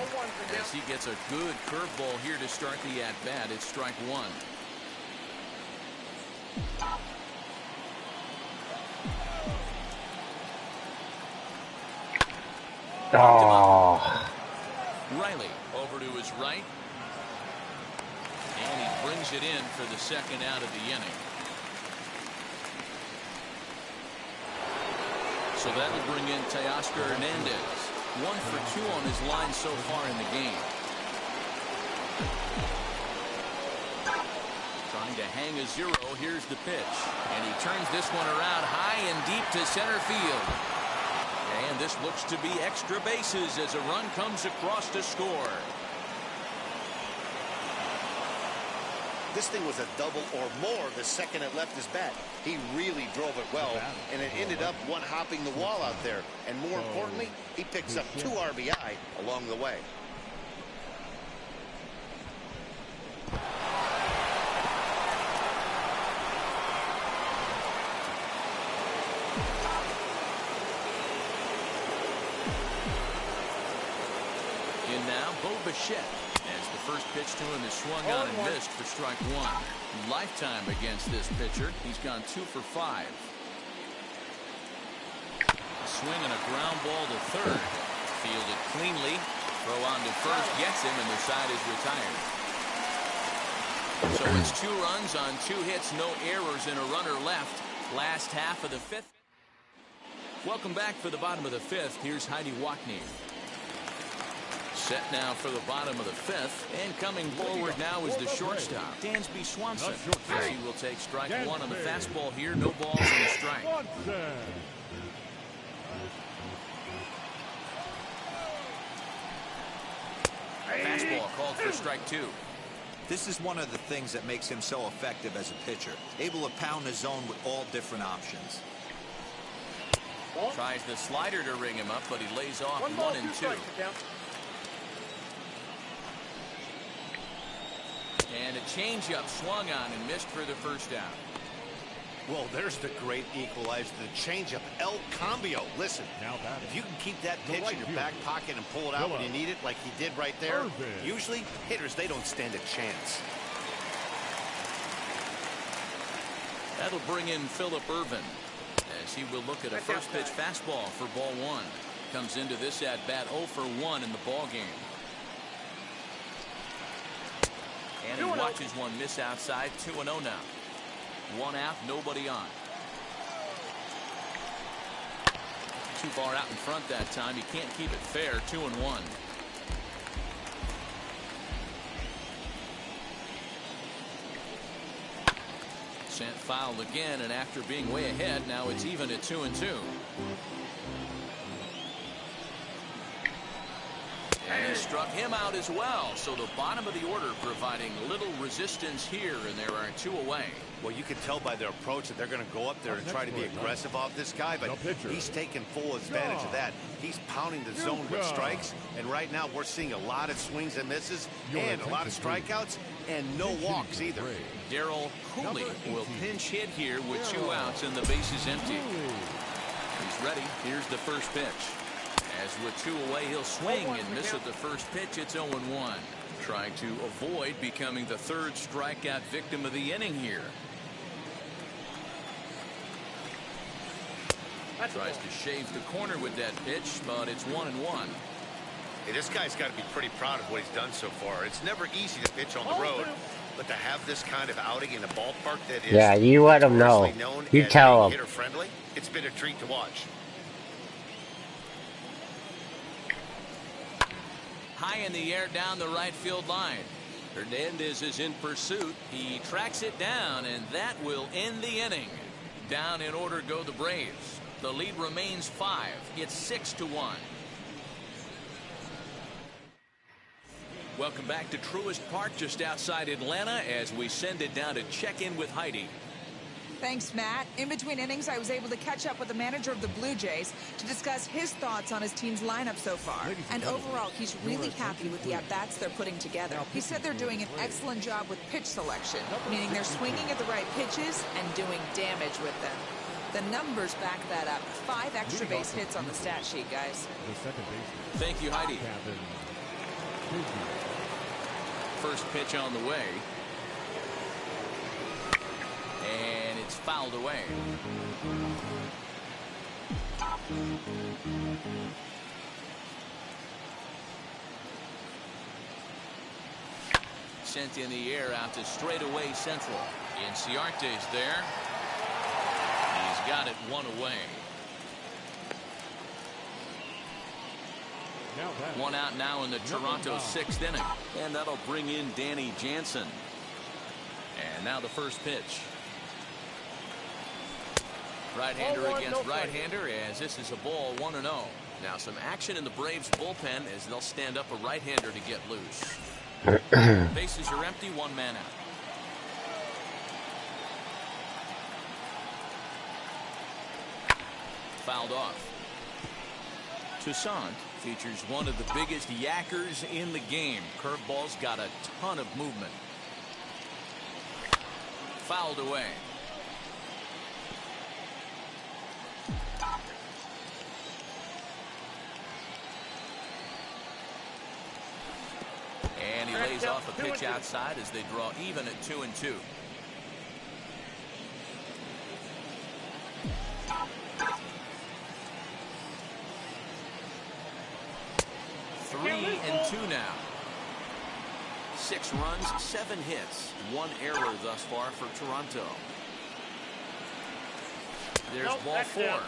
as he gets a good curveball here to start the at-bat. It's strike 1. Picked him up. Oh. Riley over to his right. And he brings it in for the second out of the inning. So that'll bring in Teoscar Hernandez. 1 for 2 on his line so far in the game. Trying to hang a 0. Here's the pitch. And he turns this one around high and deep to center field. And this looks to be extra bases as a run comes across to score. This thing was a double or more the second it left his bat. He really drove it well, and it ended up one-hopping the wall out there. And more importantly, he picks up 2 RBI along the way. In now, Bo Bichette. As the first pitch to him is swung on and missed for strike 1. Lifetime against this pitcher. He's gone 2 for 5. A swing and a ground ball to third. Fielded cleanly. Throw on to first gets him, and the side is retired. So it's 2 runs on 2 hits, no errors, and a runner left. Last half of the 5th. Welcome back for the bottom of the 5th. Here's Heidi Wackney. Set now for the bottom of the 5th, and coming forward now is the shortstop, Dansby Swanson. He will take strike 1 on the fastball here. No balls and a strike. Fastball called for strike 2. This is one of the things that makes him so effective as a pitcher. Able to pound the zone with all different options. Tries the slider to ring him up, but he lays off 1 and 2. And a changeup swung on and missed for the first out. Well, there's the great equalizer, the changeup, El Cambio. Listen, if you can keep that pitch in your back pocket and pull it out when you need it, like he did right there, usually hitters, they don't stand a chance. That'll bring in Phillip Ervin, as he will look at a first pitch fastball for ball 1. Comes into this at bat 0 for 1 in the ball game. And he watches one miss outside. 2-0 now. 1 out, nobody on. Too far out in front that time. He can't keep it fair. 2-1. Sent foul again, and after being way ahead, now it's even at 2-2. And he struck him out as well. So the bottom of the order providing little resistance here, and there are 2 away. Well, you can tell by their approach that they're going to go up there and try to be aggressive off this guy, but he's taking full advantage of that. He's pounding the zone with strikes, and right now we're seeing a lot of swings and misses and a lot of strikeouts and no walks either. Darryl Cooley will pinch hit here with 2 outs and the bases empty. He's ready. Here's the first pitch. As with 2 away, he'll swing and miss at the first pitch. It's 0-1. Trying to avoid becoming the 3rd strikeout victim of the inning here. Tries to shave the corner with that pitch, but it's 1-1. Hey, this guy's got to be pretty proud of what he's done so far. It's never easy to pitch on the road, but to have this kind of outing in a ballpark that is you let him know. You tell him. Hitter friendly, it's been a treat to watch. High in the air down the right field line. Hernandez is in pursuit. He tracks it down, and that will end the inning. Down in order go the Braves. The lead remains 5. It's 6-1. Welcome back to Truist Park just outside Atlanta as we send it down to check in with Heidi. Thanks, Matt. In between innings, I was able to catch up with the manager of the Blue Jays to discuss his thoughts on his team's lineup so far. And overall, he's really happy with the at-bats they're putting together. He said they're doing an excellent job with pitch selection, meaning they're swinging at the right pitches and doing damage with them. The numbers back that up. 5 extra base hits on the stat sheet, guys. Thank you, Heidi. First pitch on the way. And it's fouled away. sent in the air out to straightaway central. Inciarte's there. He's got it one away. One out now in the Toronto 6th inning. And that'll bring in Danny Jansen. And now the first pitch. Right-hander against right-hander, as this is a ball 1-0. Now some action in the Braves bullpen as they'll stand up a right-hander to get loose. Bases are empty, one man out. Fouled off. Toussaint features one of the biggest yackers in the game. Curveball's got a ton of movement. Fouled away. And he lays off a pitch outside as they draw even at 2-2. Three and two now. 6 runs, 7 hits, 1 error thus far for Toronto. There's ball 4.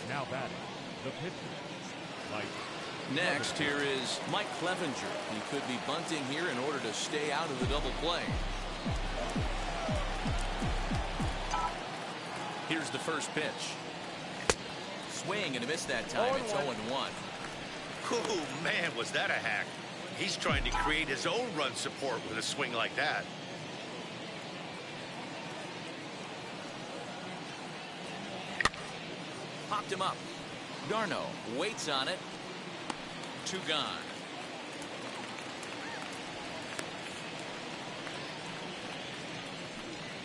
Now batting, the pitcher. Next, here is Mike Clevenger. He could be bunting here in order to stay out of the double play. Here's the first pitch. Swing and a miss that time. It's 0-1. Oh, man, was that a hack. He's trying to create his own run support with a swing like that. Popped him up. Darno waits on it. 2 gone.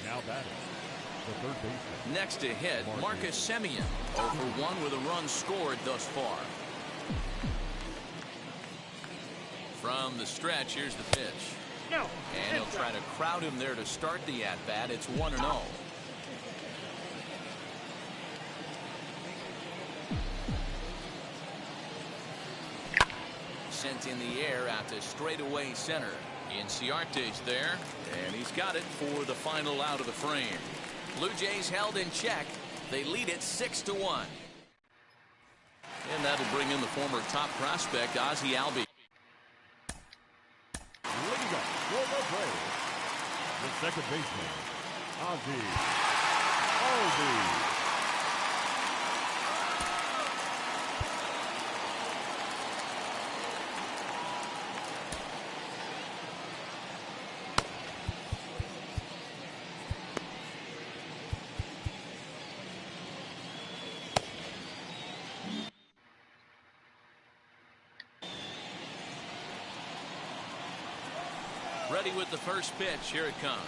Now batting, the third baseman. Next to hit, Marcus Semien. 0 for 1 with a run scored thus far. From the stretch, here's the pitch. No. And he'll try to crowd him there to start the at-bat. It's 1-0. Sent in the air out to straightaway center. Inciarte's there, and he's got it for the final out of the frame. Blue Jays held in check. They lead it 6-1. And that'll bring in the former top prospect, Ozzie Albies. Leading up for the Braves, the second baseman, Ozzie Albies. Ready with the first pitch. Here it comes.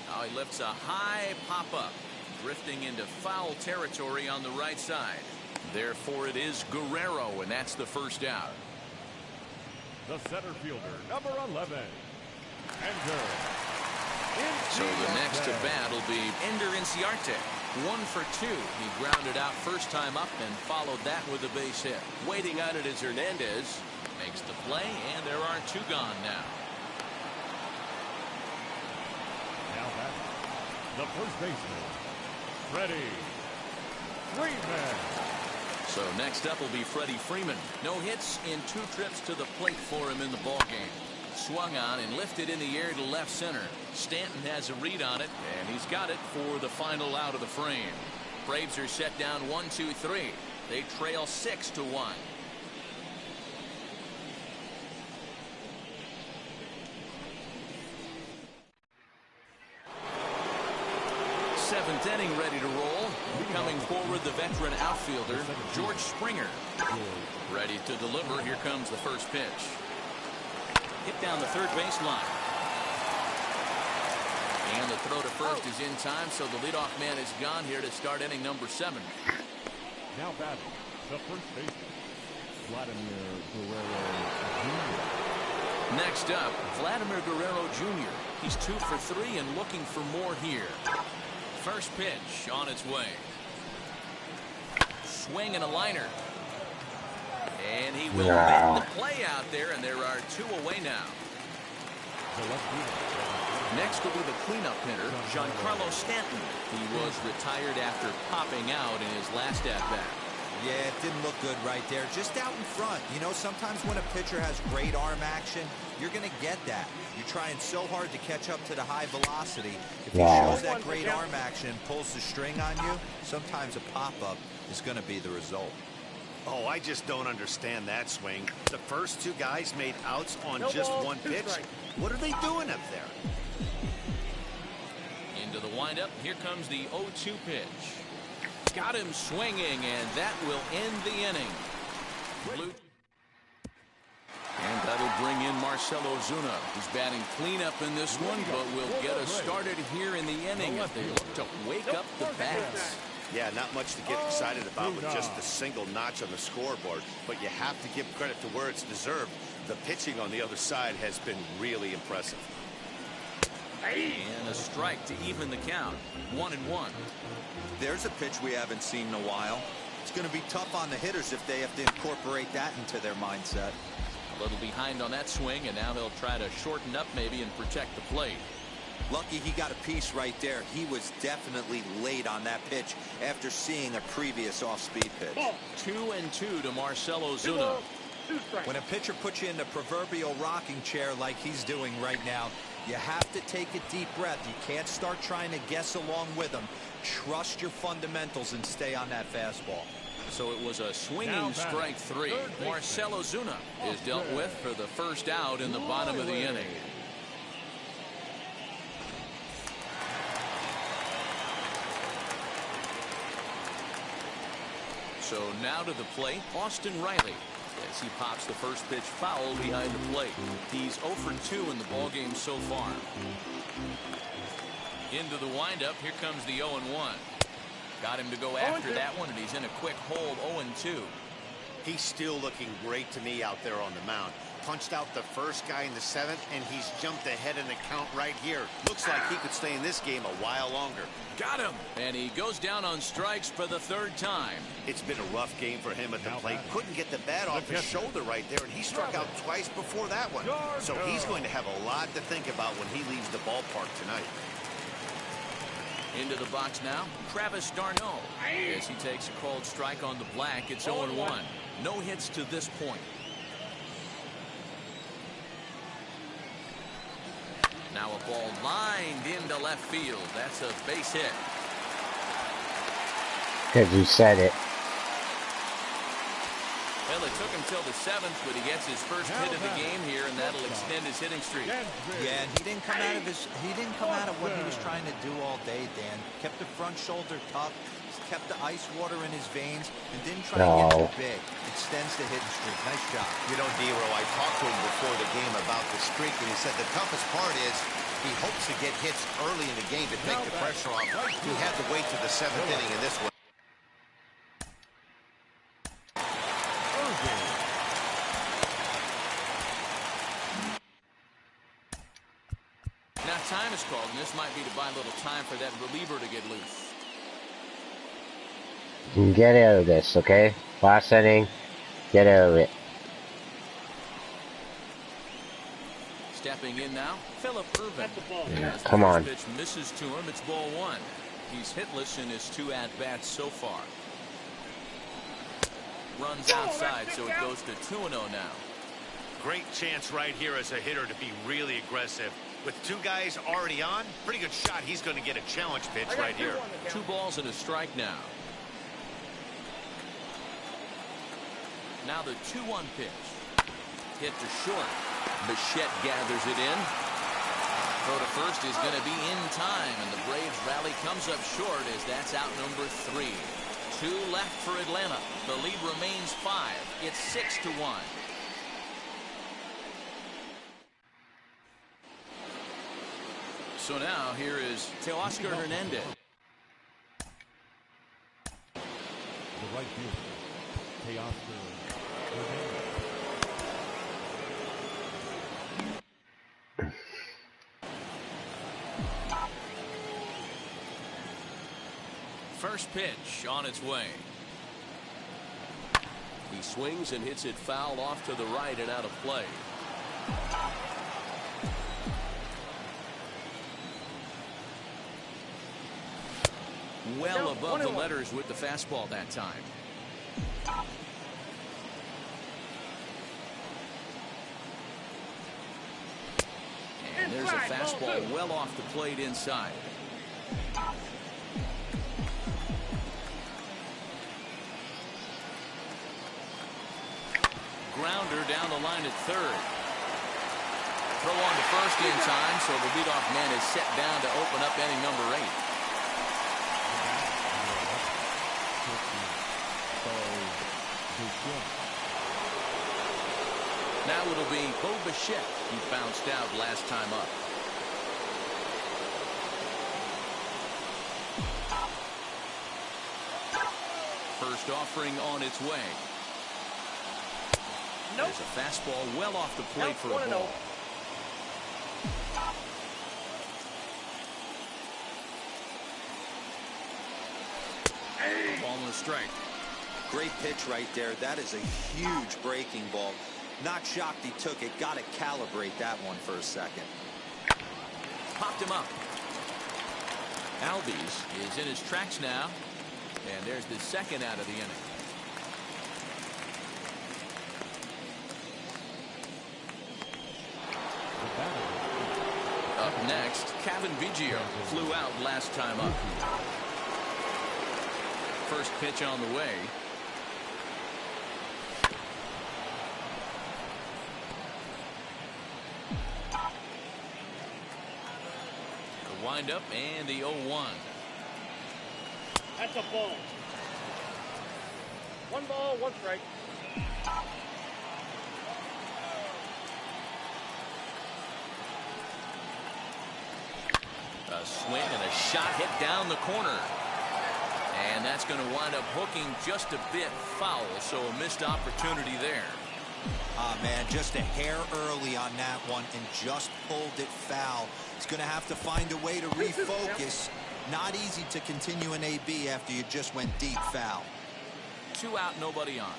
Now he lifts a high pop-up, drifting into foul territory on the right side. Therefore, it is Guerrero, and that's the first out. The center fielder, number 11, Ender. So the next to bat will be Ender Inciarte. 1 for 2. He grounded out first time up and followed that with a base hit. Waiting on it is Hernandez. Makes the play, and there are 2 gone now. The first baseman, Freddie Freeman. So next up will be Freddie Freeman. No hits in 2 trips to the plate for him in the ballgame. Swung on and lifted in the air to left center. Stanton has a read on it, and he's got it for the final out of the frame. Braves are set down 1-2-3. They trail 6-1. 7th inning ready to roll. Coming forward, the veteran outfielder, George Springer. Ready to deliver. Here comes the first pitch. Hit down the third baseline. And the throw to first is in time, so the leadoff man is gone here to start inning number 7. Now batting, the first baseman, Vladimir Guerrero Jr. Next up, Vladimir Guerrero Jr. He's 2 for 3 and looking for more here. First pitch on its way. Swing and a liner. And he will make the play out there, and there are 2 away now. The left fielder. Next will be the cleanup hitter, Giancarlo Stanton. He was retired after popping out in his last at-bat. Yeah, it didn't look good right there. Just out in front. You know, sometimes when a pitcher has great arm action, you're going to get that. You're trying so hard to catch up to the high velocity. If he shows that great arm action and pulls the string on you, sometimes a pop-up is going to be the result. Oh, I just don't understand that swing. The first 2 guys made outs on just 1 pitch. What are they doing up there? Into the windup. Here comes the 0-2 pitch. Got him swinging, and that will end the inning. And that'll bring in Marcell Ozuna, who's batting cleanup in this one, but will get us started here in the inning as they look to wake up the bats. Yeah, not much to get excited about with just a single notch on the scoreboard, but you have to give credit to where it's deserved. The pitching on the other side has been really impressive. And a strike to even the count. 1-1. There's a pitch we haven't seen in a while. It's going to be tough on the hitters if they have to incorporate that into their mindset. A little behind on that swing, and now they'll try to shorten up maybe and protect the plate. Lucky he got a piece right there. He was definitely late on that pitch after seeing a previous off-speed pitch. 2-2 to Marcell Ozuna. When a pitcher puts you in the proverbial rocking chair like he's doing right now, you have to take a deep breath. You can't start trying to guess along with him. Trust your fundamentals and stay on that fastball. So it was a swinging strike 3. Marcell Ozuna is dealt with for the first out in the bottom of the inning. So now to the plate, Austin Riley, as he pops the first pitch foul behind the plate. He's 0 for 2 in the ballgame so far. Into the windup, here comes the 0-1. Got him to go after that one, and he's in a quick hold, 0-2. He's still looking great to me out there on the mound. Punched out the first guy in the 7th, and he's jumped ahead in the count right here. Looks like he could stay in this game a while longer. Got him! And he goes down on strikes for the 3rd time. It's been a rough game for him at the plate. Couldn't get the bat off his shoulder right there, and he struck out twice before that one. So he's going to have a lot to think about when he leaves the ballpark tonight. Into the box now, Travis d'Arnaud. As he takes a called strike on the black, it's 0-1. No hits to this point. Now a ball lined into left field. That's a base hit. Because you said it. Well, it took him till the 7th, but he gets his first hit of the game here, and that'll extend his hitting streak. Yeah, and he didn't come out of what he was trying to do all day, Dan. Kept the front shoulder tough, kept the ice water in his veins, and didn't try to get too big. Extends the hitting streak. Nice job. You know, Dero, I talked to him before the game about the streak, and he said the toughest part is he hopes to get hits early in the game to take the pressure off. He had to wait to the 7th inning in this one. Now time is called, and this might be to buy a little time for that reliever to get loose. You can get out of this, okay? Last inning, get out of it. Stepping in now, Philip Irvin. Yeah, come on. Pitch misses to him. It's ball 1. He's hitless in his 2 at-bats so far. Runs outside, so it goes to 2-0 now. Great chance right here as a hitter to be really aggressive. With 2 guys already on, pretty good shot. He's going to get a challenge pitch right here. 2 balls and a strike now. Now the 2-1 pitch. Hit to short. Bichette gathers it in. Throw to first is going to be in time, and the Braves rally comes up short as that's out number 3. 2 left for Atlanta. The lead remains 5. It's 6-1. So now here is Teoscar Hernandez. The right fielder, Teoscar Hernandez. First pitch on its way. He swings and hits it foul off to the right and out of play. Well above the letters with the fastball that time. And there's a fastball well off the plate inside. Grounder down the line at third. Throw on to first in time, so the leadoff man is set down to open up inning number 8. Now it'll be Bo Bichette who bounced out last time up. First offering on its way. There's a fastball well off the plate for a ball. Ball and a strike. Great pitch right there. That is a huge breaking ball. Not shocked he took it. Got to calibrate that one for a second. Popped him up. Albies is in his tracks now. And there's the second out of the inning. Up next, Kevin Biggio flew out last time up. First pitch on the way. The windup and the 0-1. That's a ball. 1 ball, 1 strike. A swing and a shot hit down the corner. And that's going to wind up hooking just a bit foul, so a missed opportunity there. Man, just a hair early on that one and just pulled it foul. He's going to have to find a way to refocus. Not easy to continue an AB after you just went deep foul. 2 out, nobody on.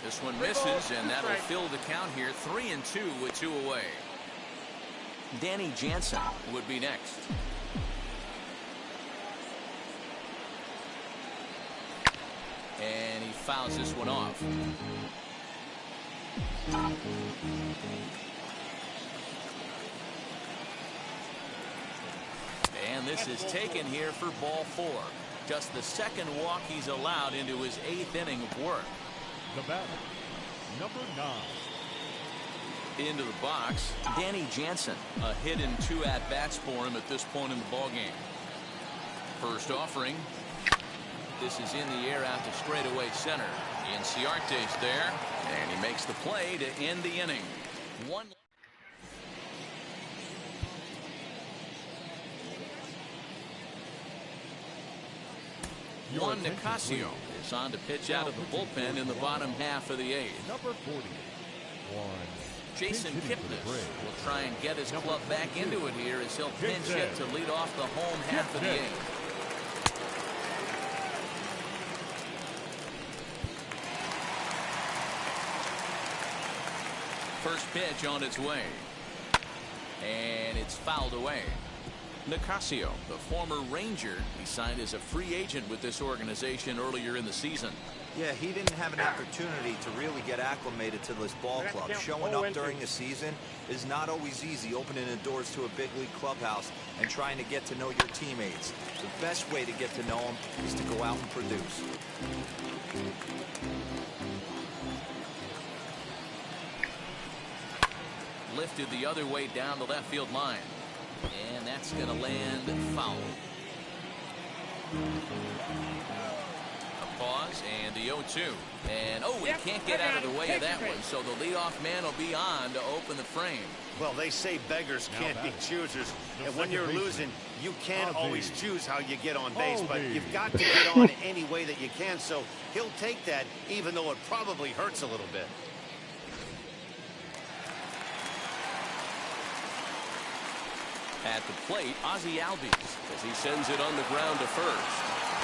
This one misses, and that'll fill the count here. 3-2 with 2 away. Danny Jansen would be next. And he fouls this one off. And this is taken here for ball 4. Just the second walk he's allowed into his 8th inning of work. The batter, number 9. Into the box, Danny Jansen. A hit in 2 at-bats for him at this point in the ballgame. First offering. This is in the air out to straightaway center. Inciarte's there, and he makes the play to end the inning. Juan Nicasio is on to pitch out of the bullpen in the bottom half of the 8th. Number 40. Jason Kipnis will try and get his club back into it here as he'll pinch hit to lead off the home half of the 8th. First pitch on its way. And it's fouled away. Nicasio, the former Ranger, he signed as a free agent with this organization earlier in the season. Yeah, he didn't have an opportunity to really get acclimated to this ball club. Showing up during the season is not always easy, opening the doors to a big league clubhouse and trying to get to know your teammates. The best way to get to know them is to go out and produce. Lifted the other way down the left field line. And that's going to land foul. A pause and the 0-2. And he can't get out of the way of that one. So the leadoff man will be on to open the frame. Well, they say beggars can't be choosers. And when you're losing, you can't always choose how you get on base. But you've got to get on any way that you can. So he'll take that, even though it probably hurts a little bit. At the plate, Ozzie Albies, as he sends it on the ground to first.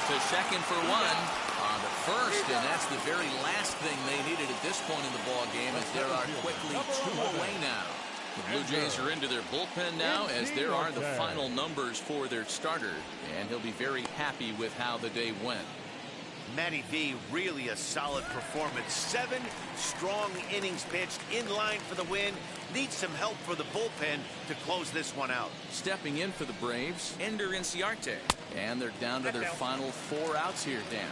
To second for one. On to first, and that's the very last thing they needed at this point in the ball game, as there are quickly 2 away now. The Blue Jays are into their bullpen now, as there are the final numbers for their starter, and he'll be very happy with how the day went. Matty V, really a solid performance. 7 strong innings pitched, in line for the win. Needs some help for the bullpen to close this one out. Stepping in for the Braves, Ender Inciarte. And they're down to their final 4 outs here, Dan.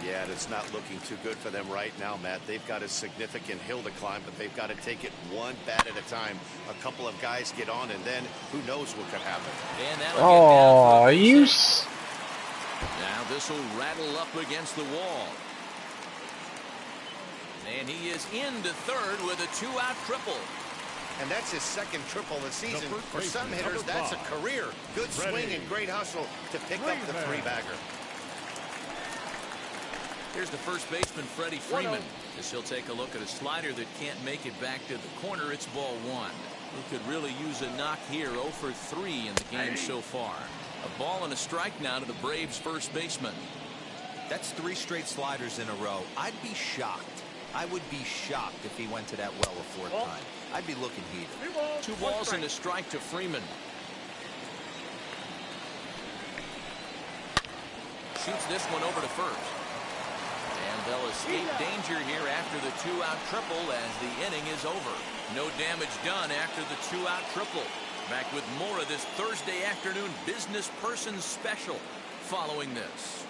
Yeah, it's not looking too good for them right now, Matt. They've got a significant hill to climb, but they've got to take it one bat at a time. A couple of guys get on, and then who knows what could happen. And that'll Oh, you. Now this will rattle up against the wall. And he is into third with a 2-out triple. And that's his second triple of the season. For some hitters, that's a career. Good swing and great hustle to pick up the 3-bagger. Here's the first baseman, Freddie Freeman. As he'll take a look at a slider that can't make it back to the corner. It's ball 1. He could really use a knock here. 0 for 3 in the game so far. A ball and a strike now to the Braves first baseman. That's 3 straight sliders in a row. I'd be shocked. I would be shocked if he went to that well a 4th time. I'd be looking heated. 2 balls and a strike to Freeman. Shoots this one over to first. And they'll escape danger here after the 2-out triple as the inning is over. No damage done after the 2-out triple. Back with more of this Thursday afternoon business person special following this.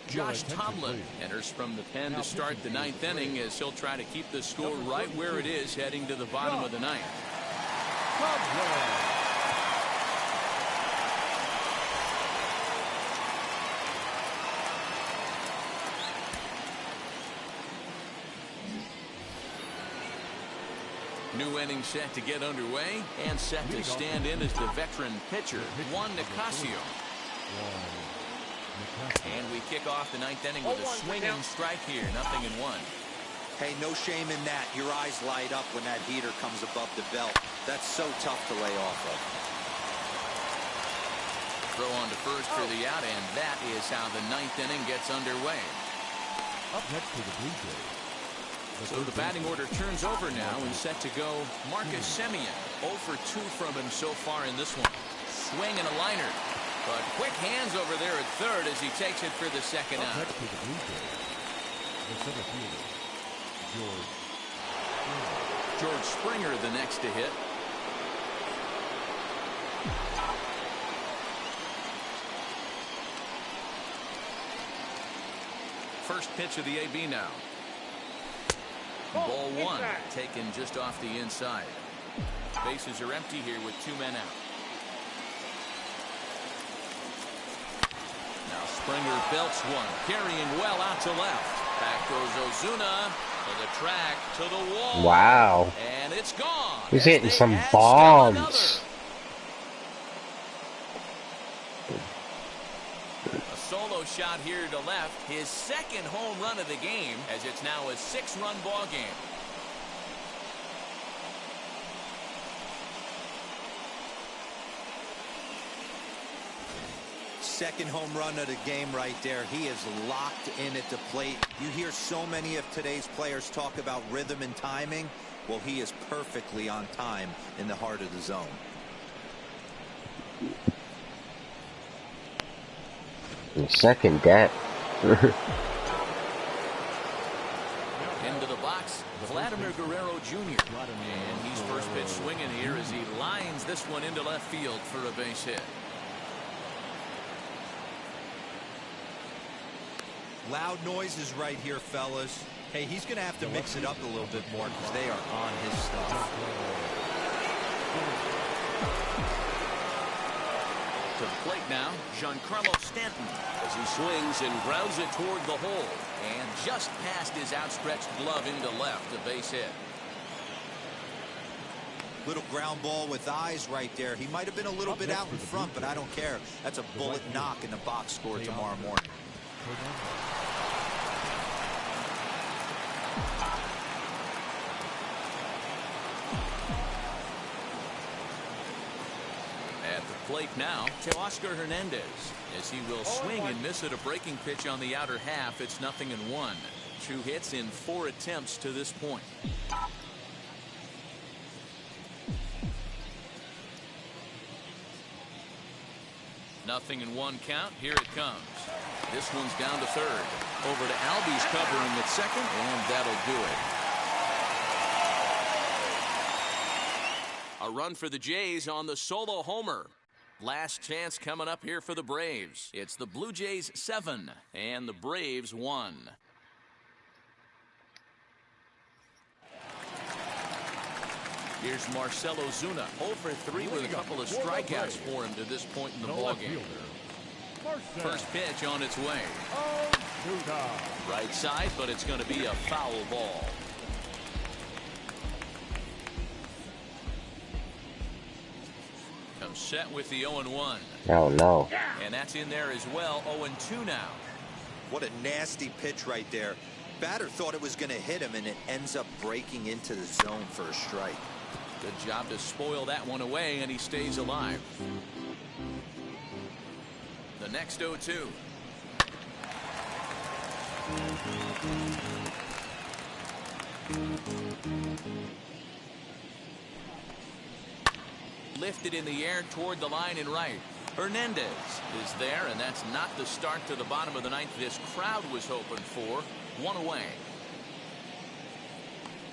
Josh Tomlin enters from the pen to start the 9th inning, as he'll try to keep the score right where it is heading to the bottom of the 9th. New inning set to get underway, and set to stand in as the veteran pitcher, Juan Nicasio. And we kick off the 9th inning with a swinging strike here. 0-1. Hey, no shame in that. Your eyes light up when that heater comes above the belt. That's so tough to lay off of. Throw on to first for the out, and that is how the 9th inning gets underway. Up next for the Blue Jays. So the batting order turns over now, and set to go Marcus Semien. 0 for 2 from him so far in this one. Swing and a liner. But quick hands over there at third as he takes it for the 2nd out. Next for the Blue Jays. The center fielder, George Springer the next to hit. First pitch of the AB now. Ball 1 taken just off the inside. Bases are empty here with 2 men out. Now Springer belts one, carrying well out to left. Back goes Ozuna to the track, to the wall. Wow. And it's gone. He's hitting some bombs. A solo shot here to left. His 2nd home run of the game, as it's now a 6-run ball game. Second home run of the game right there. He is locked in at the plate. You hear so many of today's players talk about rhythm and timing. Well, he is perfectly on time in the heart of the zone. Second that. Into the box, Vladimir Guerrero Jr. And he's first pitch swinging here as he lines this one into left field for a base hit. Loud noises right here, fellas. Hey, he's going to have to mix it up a little bit more because they are on his stuff. To the plate now, Giancarlo Stanton as he swings and grounds it toward the hole. And just past his outstretched glove into left, a base hit. Little ground ball with eyes right there. He might have been a little bit out in front, but I don't care. That's a bullet knock in the box score tomorrow morning. plate now, Teoscar Hernandez, as he will swing and miss at a breaking pitch on the outer half. It's 0-1. 2 hits in 4 attempts to this point. 0-1 count. Here it comes. This one's down to third. Over to Albies covering at second, and that'll do it. A run for the Jays on the solo homer. Last chance coming up here for the Braves. It's the Blue Jays 7 and the Braves 1. Here's Marcelo Zuna, 0 for 3 with a couple of strikeouts for him to this point in the ballgame. First pitch on its way. Right side, but it's going to be a foul ball. Comes set with the 0-1. Oh, no. And that's in there as well. 0-2 now. What a nasty pitch right there. Batter thought it was going to hit him, and it ends up breaking into the zone for a strike. Good job to spoil that one away, and he stays alive. The next 0-2. Lifted in the air toward the line and right. Hernandez is there, and that's not the start to the bottom of the ninth this crowd was hoping for. 1 away.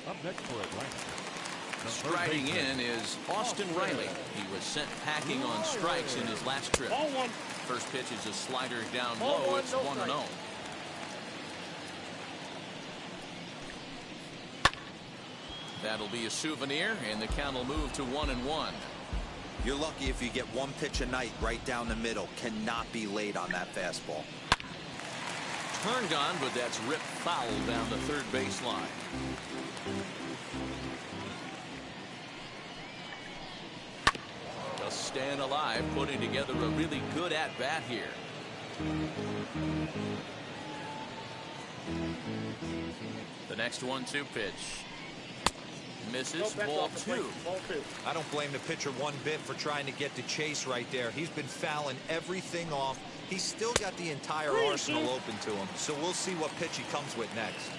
Up next for Atlanta. Striding in is Austin Riley. He was sent packing on strikes in his last trip. First pitch is a slider down low. It's 1-0. That'll be a souvenir, and the count will move to 1-1. You're lucky if you get one pitch a night right down the middle. Cannot be late on that fastball. Turned on, but that's ripped foul down the third baseline. Just staying alive, putting together a really good at-bat here. The next 1-2 pitch. Misses. Ball 2. I don't blame the pitcher one bit for trying to get the chase right there. He's been fouling everything off. He's still got the entire arsenal open to him, so we'll see what pitch he comes with next.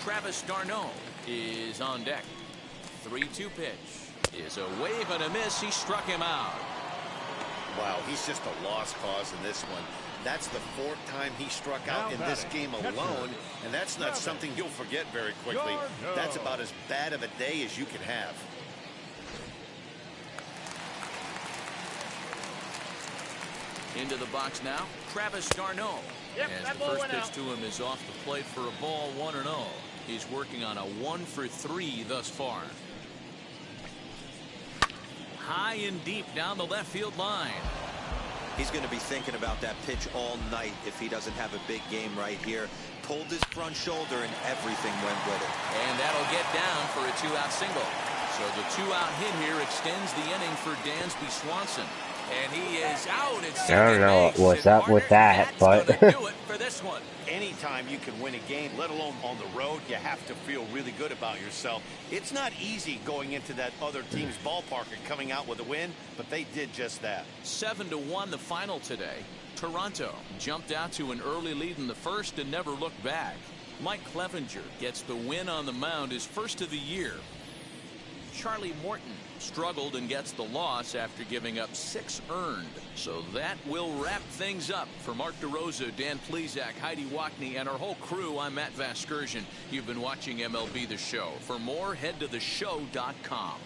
Travis d'Arnaud is on deck. 3-2 pitch is a wave and a miss. He struck him out. Wow, he's just a lost cause in this one. That's the 4th time he struck out in this game alone, and that's not something you'll forget very quickly. That's about as bad of a day as you can have. Into the box now, Travis d'Arnaud. As the first pitch to him is off the plate for a ball, 1-0. He's working on a 1 for 3 thus far. High and deep down the left field line. He's going to be thinking about that pitch all night if he doesn't have a big game right here. Pulled his front shoulder and everything went with it. And that'll get down for a 2-out single. So the 2-out hit here extends the inning for Dansby Swanson. And he is out at second base. I don't know what's up with that, but that's gonna do it for this one. Anytime you can win a game, let alone on the road, you have to feel really good about yourself. It's not easy going into that other team's ballpark and coming out with a win, but they did just that. 7-1 the final today. Toronto jumped out to an early lead in the first and never looked back. Mike Clevenger gets the win on the mound, his first of the year. Charlie Morton struggled and gets the loss after giving up 6 earned. So that will wrap things up. For Mark DeRosa, Dan Plesac, Heidi Wackney, and our whole crew, I'm Matt Vasgersian. You've been watching MLB The Show. For more, head to theshow.com.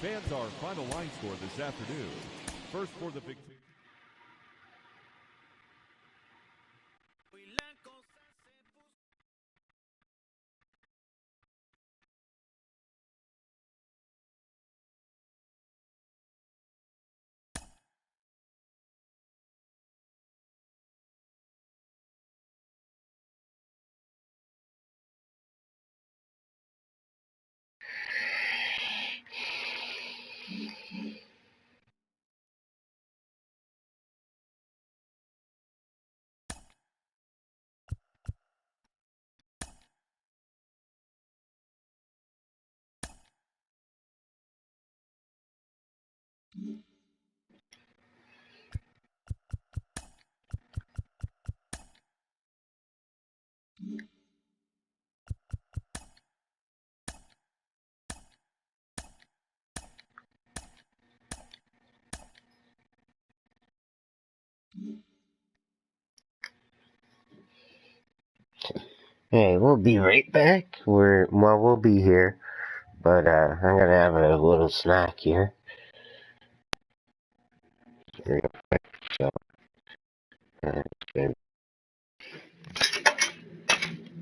Fans, our final line score this afternoon. First for the Big Two. Hey, we'll be right back. We'll be here, but I'm gonna have a little snack here. Real quick, so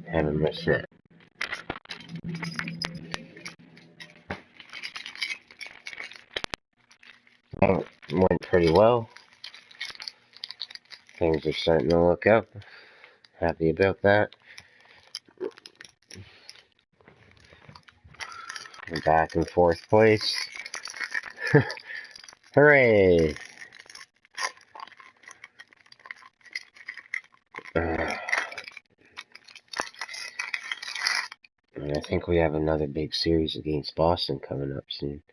having my snack. Well, went pretty well. Things are starting to look up. Happy about that. We're back in fourth place. Hooray! And I think we have another big series against Boston coming up soon.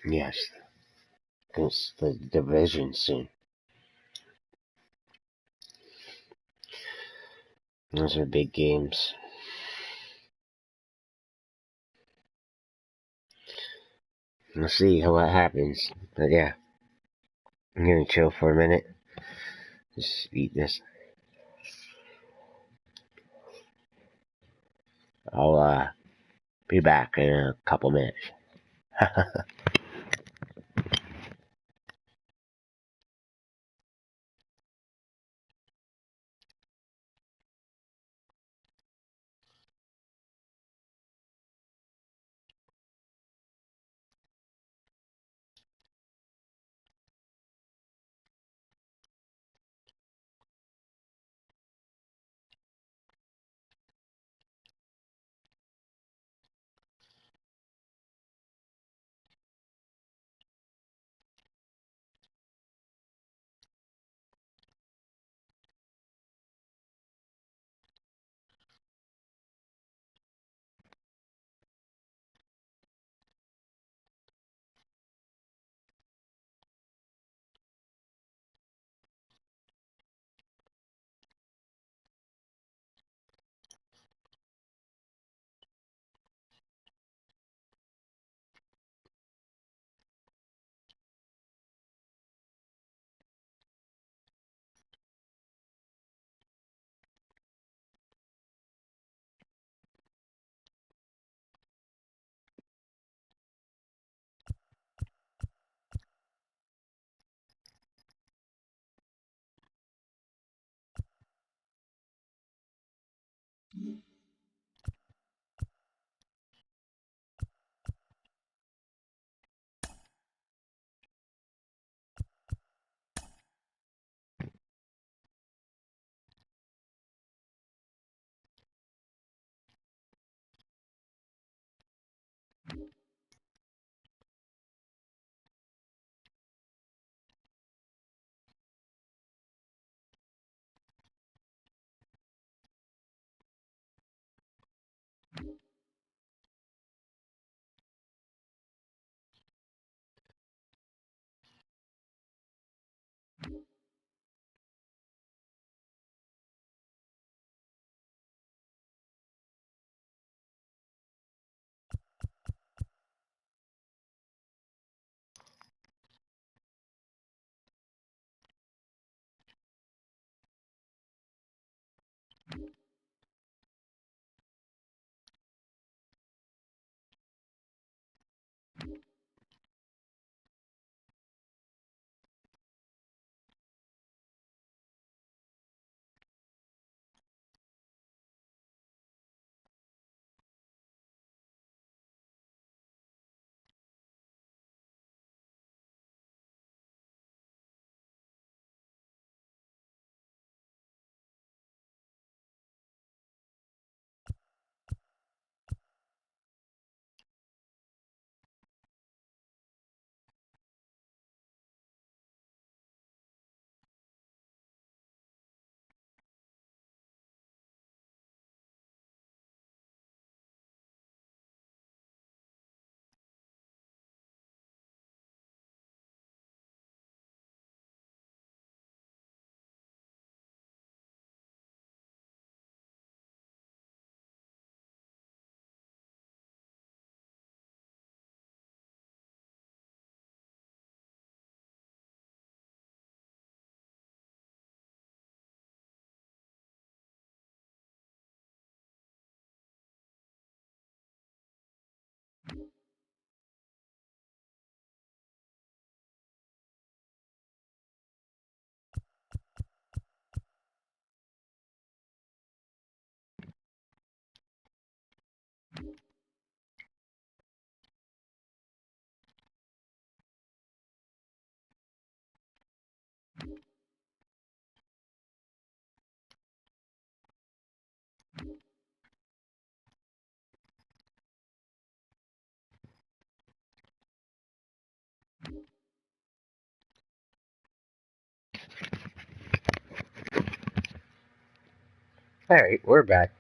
Yes, it's the division soon. Those are big games. We'll see what happens. But yeah, I'm gonna chill for a minute. Just eat this. I'll be back in a couple minutes. Alright, we're back.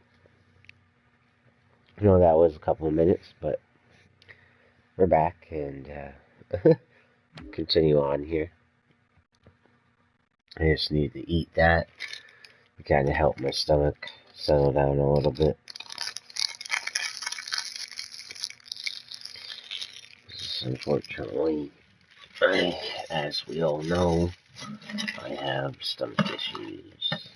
I know that was a couple of minutes, but we're back and continue on here. I just need to eat that to kind of help my stomach settle down a little bit. Unfortunately, as we all know, I have stomach issues.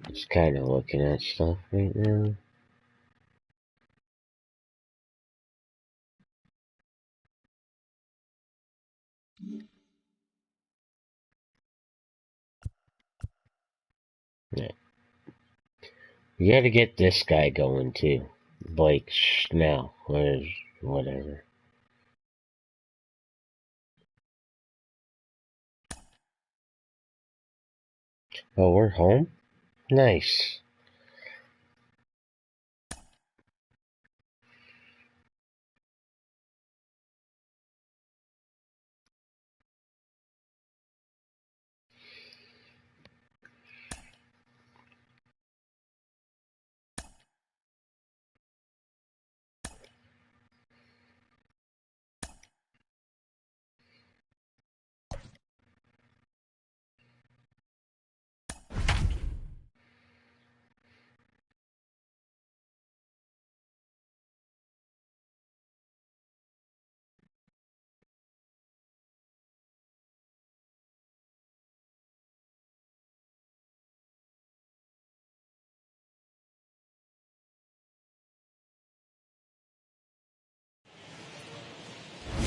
Just kind of looking at stuff right now. Yeah. We gotta get this guy going too. Blake Snell, or whatever. Oh, we're home? Nice.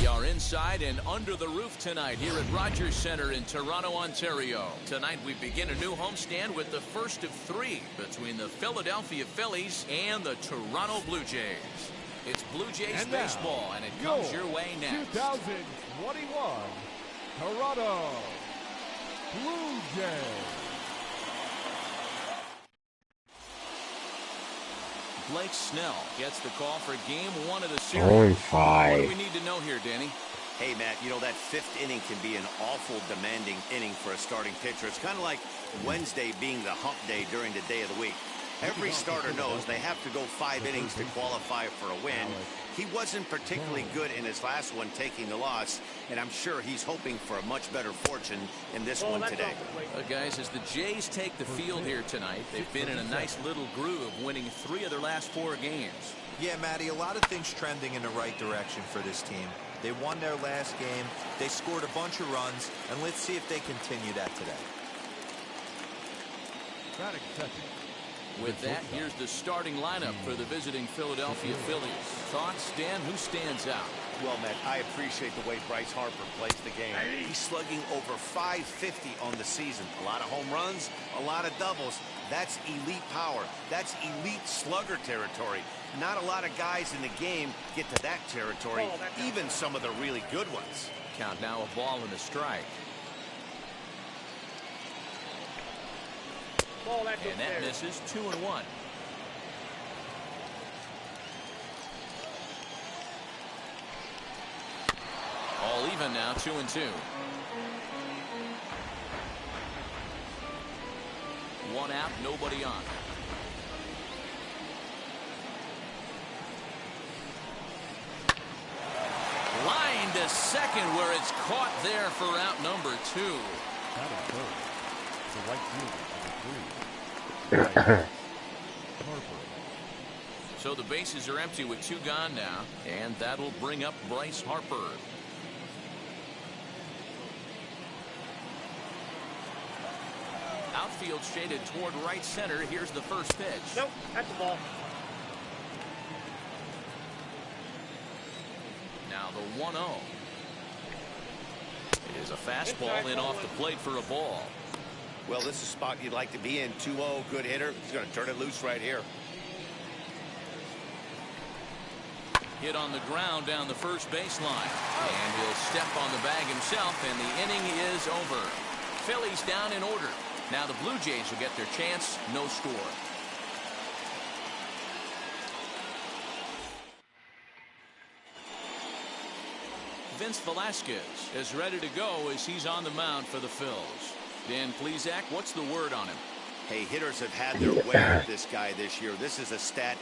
We are inside and under the roof tonight here at Rogers Centre in Toronto, Ontario. Tonight we begin a new homestand with the first of three between the Philadelphia Phillies and the Toronto Blue Jays. It's Blue Jays baseball, and it comes your way next. 2021 Toronto Blue Jays. Blake Snell gets the call for game one of the series. 0-5. What do we need to know here, Danny? Hey, Matt, you know that fifth inning can be an awful demanding inning for a starting pitcher. It's kind of like Wednesday being the hump day during the day of the week. Every starter knows they have to go 5 innings to qualify for a win. He wasn't particularly good in his last one, taking the loss, and I'm sure he's hoping for a much better fortune in this one today. Guys, as the Jays take the field here tonight, they've been in a nice little groove, winning 3 of their last 4 games. Yeah, Matty, a lot of things trending in the right direction for this team. They won their last game, they scored a bunch of runs, and let's see if they continue that today. With that, here's the starting lineup for the visiting Philadelphia Phillies. Thoughts, Dan? Who stands out? Well, Matt, I appreciate the way Bryce Harper plays the game. He's slugging over .550 on the season. A lot of home runs, a lot of doubles. That's elite power. That's elite slugger territory. Not a lot of guys in the game get to that territory, even some of the really good ones. Count now, a ball and a strike. And that misses. 2-1. All even now, 2-2. 1 out, nobody on. Line to second, where it's caught there for out number 2. That is third. The right fielder, number 3. Harper. So the bases are empty with 2 gone now, and that'll bring up Bryce Harper. Outfield shaded toward right center. Here's the first pitch. Nope, that's a ball. Now the 1-0. It is a fastball in off the plate for a ball. Well, this is a spot you'd like to be in. 2-0, good hitter. He's going to turn it loose right here. Hit on the ground down the first baseline. And he'll step on the bag himself, and the inning is over. Phillies down in order. Now the Blue Jays will get their chance. No score. Vince Velasquez is ready to go as he's on the mound for the Phils. Dan Plesac, what's the word on him? Hey, hitters have had their way with this guy this year. This is a stat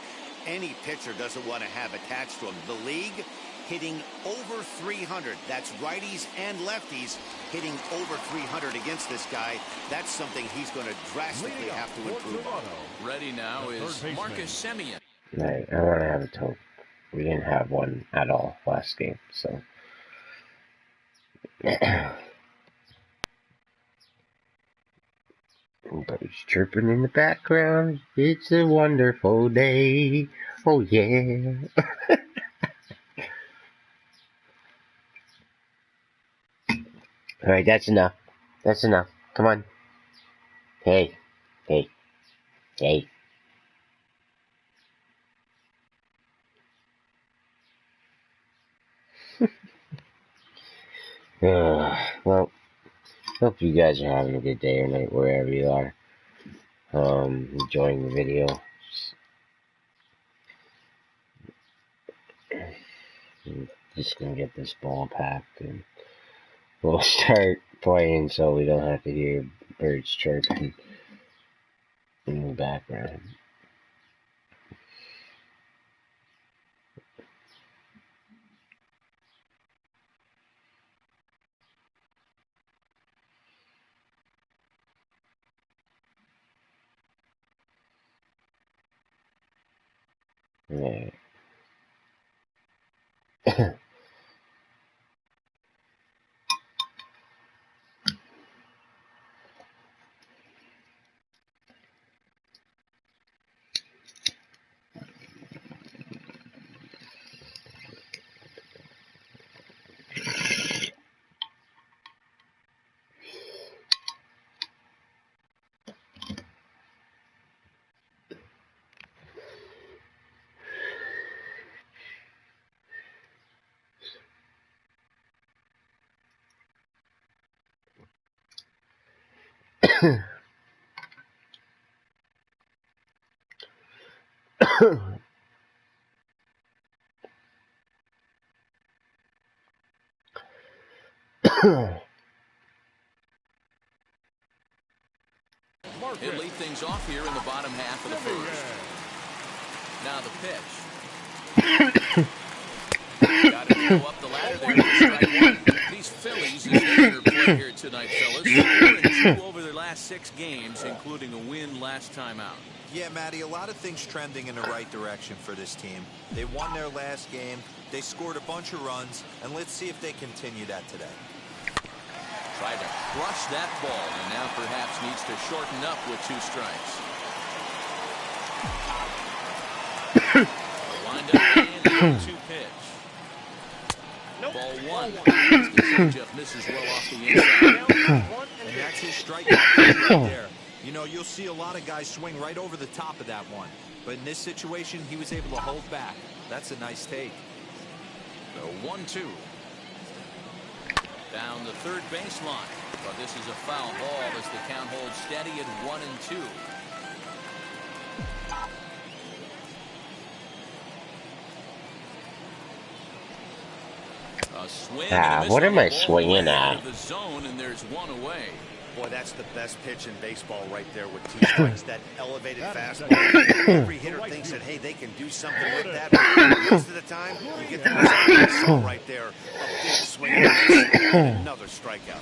any pitcher doesn't want to have attached to him. The league hitting over 300. That's righties and lefties hitting over 300 against this guy. That's something he's going to drastically have to improve on. Ready now is Marcus Semien. Right, I want to have a tote. We didn't have one at all last game, so. Birds chirping in the background. It's a wonderful day. Oh yeah. Alright, that's enough. That's enough. Come on. Hey. Hey. Hey. Well, hope you guys are having a good day or night wherever you are. Enjoying the video. I'm just gonna get this ball packed and we'll start playing so we don't have to hear birds chirping in the background. Yeah. He'll lead things off here in the bottom half of the first. Now the pitch. Got to go up the ladder there to strike one. These Phillies is their play here tonight, fellas. 4-2 over their last 6 games, including a win last time out. Yeah, Matty, a lot of things trending in the right direction for this team. They won their last game, they scored a bunch of runs, and let's see if they continue that today. Tried to crush that ball, and now perhaps needs to shorten up with 2 strikes. Wind up and 2 pitch. Nope. Ball 1. The changeup misses well off the inside. And that's his strikeout right there. You know, you'll see a lot of guys swing right over the top of that one. But in this situation, he was able to hold back. That's a nice take. The 1-2. Down the third baseline. But this is a foul ball as the count holds steady at 1-2. A swing and a What am I miss on the ball swinging way at? out of the zone, and there's 1 away. Boy, that's the best pitch in baseball right there with 2 strikes. That elevated fastball. Every hitter thinks that, hey, they can do something with that. But most of the time, you get the result right there. A big swing and a miss, and another strikeout.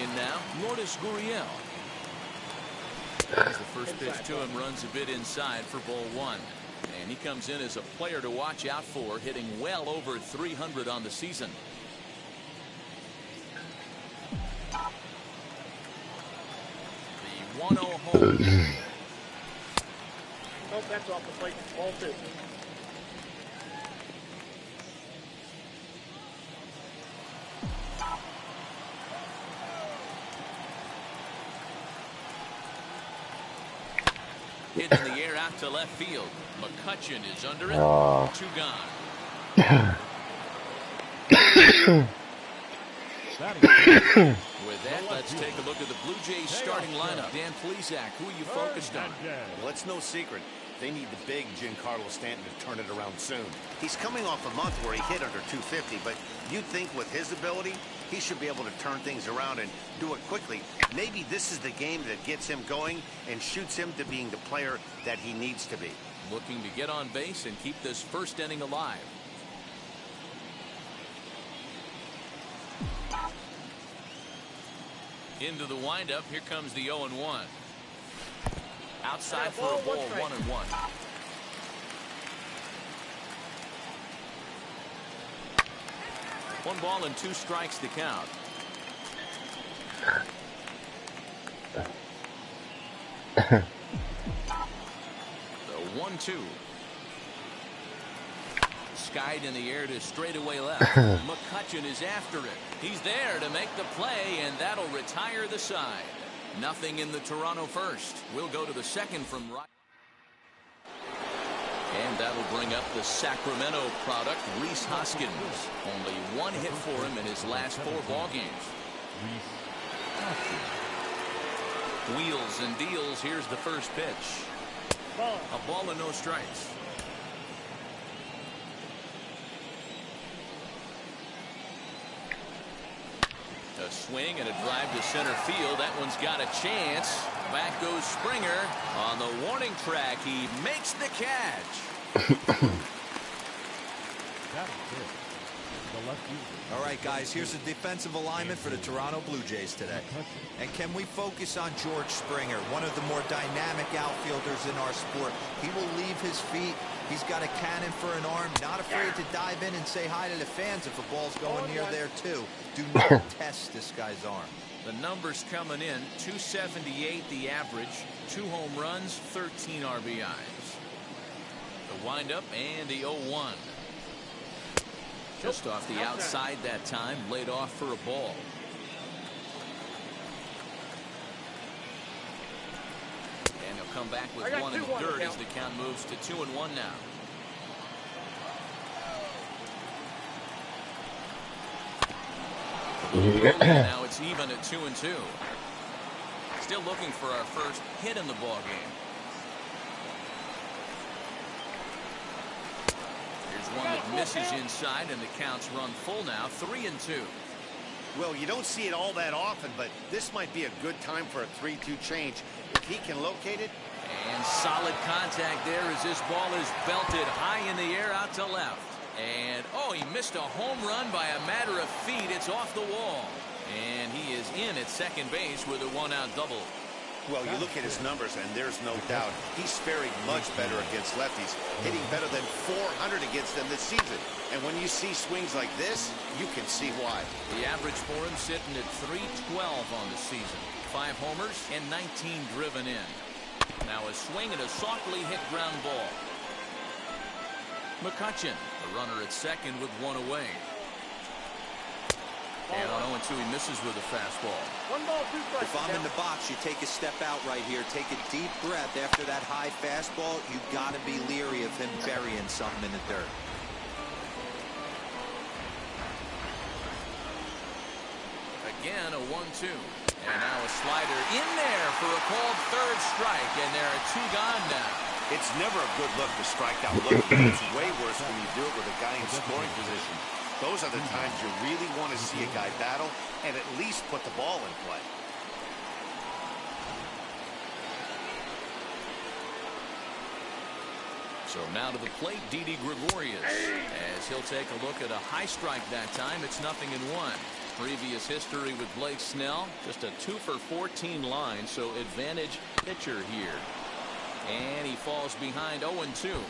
In now, Lourdes Gurriel. As the first pitch to him runs a bit inside for ball 1. And he comes in as a player to watch out for, hitting well over 300 on the season. The 1-0 home. Nope, that's off the plate. Ball 2. Hit in the air out to left field. McCutchen is under it. Oh. 2 gone. With that, let's take a look at the Blue Jays starting lineup. Dan Plesac, who are you focused on? Well, it's no secret. They need the big Giancarlo Stanton to turn it around soon. He's coming off a month where he hit under 250, but you'd think with his ability, he should be able to turn things around and do it quickly. Maybe this is the game that gets him going and shoots him to being the player that he needs to be. Looking to get on base and keep this first inning alive. Into the windup. Here comes the 0-1. Outside for a ball, 1-1. One ball and 2 strikes to count. The 1-2. Skied in the air to straightaway left. McCutchen is after it. He's there to make the play, and that'll retire the side. Nothing in the Toronto first. We'll go to the second from right. And that'll bring up the Sacramento product, Rhys Hoskins. Only 1 hit for him in his last 4 ball games. Wheels and deals. Here's the first pitch. A ball and no strikes. A swing and a drive to center field. That one's got a chance. Back goes Springer. On the warning track, he makes the catch. All right, guys, here's a defensive alignment for the Toronto Blue Jays today. And can we focus on George Springer, one of the more dynamic outfielders in our sport? He will leave his feet. He's got a cannon for an arm, not afraid to dive in and say hi to the fans if a ball's going near there, too. Do not test this guy's arm. The numbers coming in, 278 the average, 2 home runs, 13 RBIs. The windup and the 0-1. Just off the outside that time, laid off for a ball. And he'll come back with 1 in the third as the count moves to 2-1 now. Now it's even at 2-2. Still looking for our first hit in the ball game. Here's one that misses inside, and the count's run full now, 3-2. Well, you don't see it all that often, but this might be a good time for a 3-2 change. If he can locate it. And solid contact there as this ball is belted high in the air out to left. And, oh, he missed a home run by a matter of feet. It's off the wall. And he is in at second base with a 1-out double. Well, you look at his numbers, and there's no doubt he's faring much better against lefties, hitting better than 400 against them this season. And when you see swings like this, you can see why. The average for him sitting at .312 on the season. 5 homers and 19 driven in. Now a swing and a softly hit ground ball. McCutchen, the runner at second with 1 away. And on 0-2, he misses with a fastball. 1 ball, 2 strikes. If I'm in the box, you take a step out right here. Take a deep breath after that high fastball. You got to be leery of him burying something in the dirt. Again, a 1-2. And now a slider in there for a called third strike. And there are 2 gone now. It's never a good look to strike out looking. It's way worse when you do it with a guy in scoring position. Those are the times you really want to see a guy battle and at least put the ball in play. So now to the plate, Didi Gregorius. As he'll take a look at a high strike that time, it's 0-1. Previous history with Blake Snell, just a 2-for-14 line, so advantage pitcher here. And he falls behind 0-2.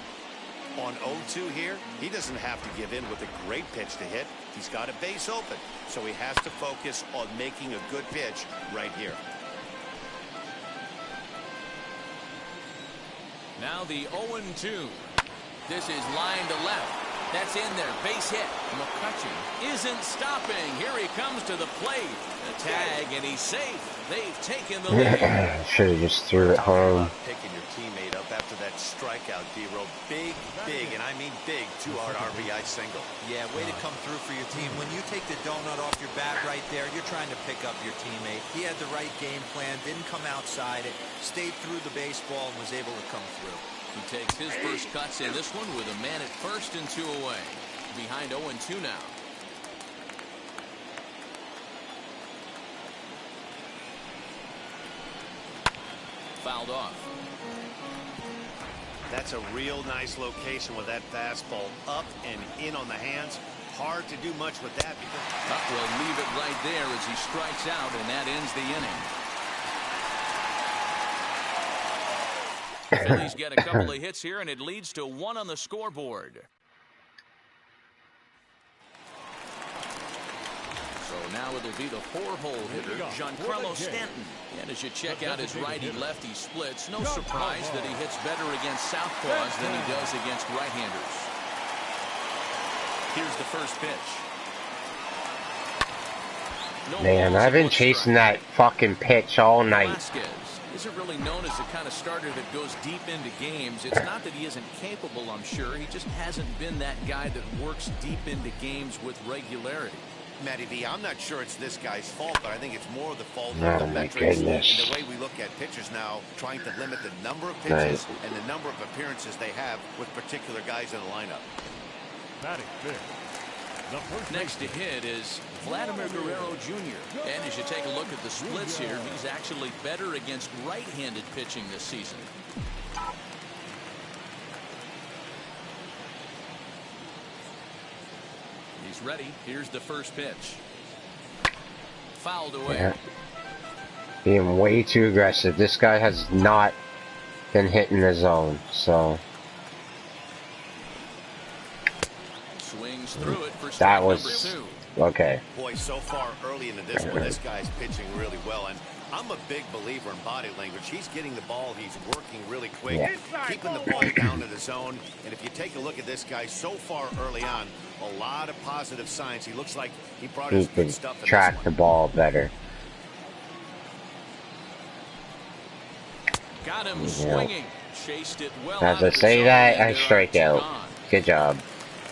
On 0-2 here, he doesn't have to give in with a great pitch to hit. He's got a base open, so he has to focus on making a good pitch right here. Now the 0-2. This is line to left. That's in there. Base hit. McCutcheon isn't stopping. Here he comes to the plate. The tag, and he's safe. They've taken the lead. Should have just threw it home. Picking your teammate up after that strikeout, D-Row. Big, and I mean big, two-hard RBI single. Yeah, way to come through for your team. When you take the donut off your bat right there, you're trying to pick up your teammate. He had the right game plan, didn't come outside it, stayed through the baseball, and was able to come through. He takes his first cuts in this one with a man at first and 2 away. Behind 0-2 now. Fouled off. That's a real nice location with that fastball up and in on the hands. Hard to do much with that because Tuck will leave it right there as he strikes out, and that ends the inning. Phillies get a couple of hits here, and it leads to 1 on the scoreboard. So now it'll be the 4-hole hitter, Giancarlo Stanton. And as you check out his righty-lefty splits, no surprise that he hits better against southpaws than he does against right-handers. Here's the first pitch. No Man, balls, I've been one chasing strike. that fucking pitch all night. Vasquez isn't really known as the kind of starter that goes deep into games. It's not that he isn't capable, I'm sure. He just hasn't been that guy that works deep into games with regularity. Matty V, I'm not sure it's this guy's fault, but I think it's more the fault Oh, of the my metrics and goodness. the way we look at pitchers now, trying to limit the number of pitches Right. and the number of appearances they have with particular guys in the lineup. Batting fifth. The first Next to hit is Vladimir Guerrero Jr. And as you take a look at the splits here, he's actually better against right-handed pitching this season. He's ready. Here's the first pitch. Fouled away. Yeah. Being way too aggressive. This guy has not been hitting the zone, so Swings through it for that strike was number 2. okay. Boy, so far early into this one, this guy's pitching really well, and I'm a big believer in body language. He's getting the ball, he's working really quick, Yeah. keeping the ball down to the zone, and if you take a look at this guy so far early on, a lot of positive signs. He looks like he brought He his good can stuff in track this the one. ball better. Got him Yeah. swinging. Chased it well As out I of the say zone, that, and I there are strike 2 out. gone. Good job.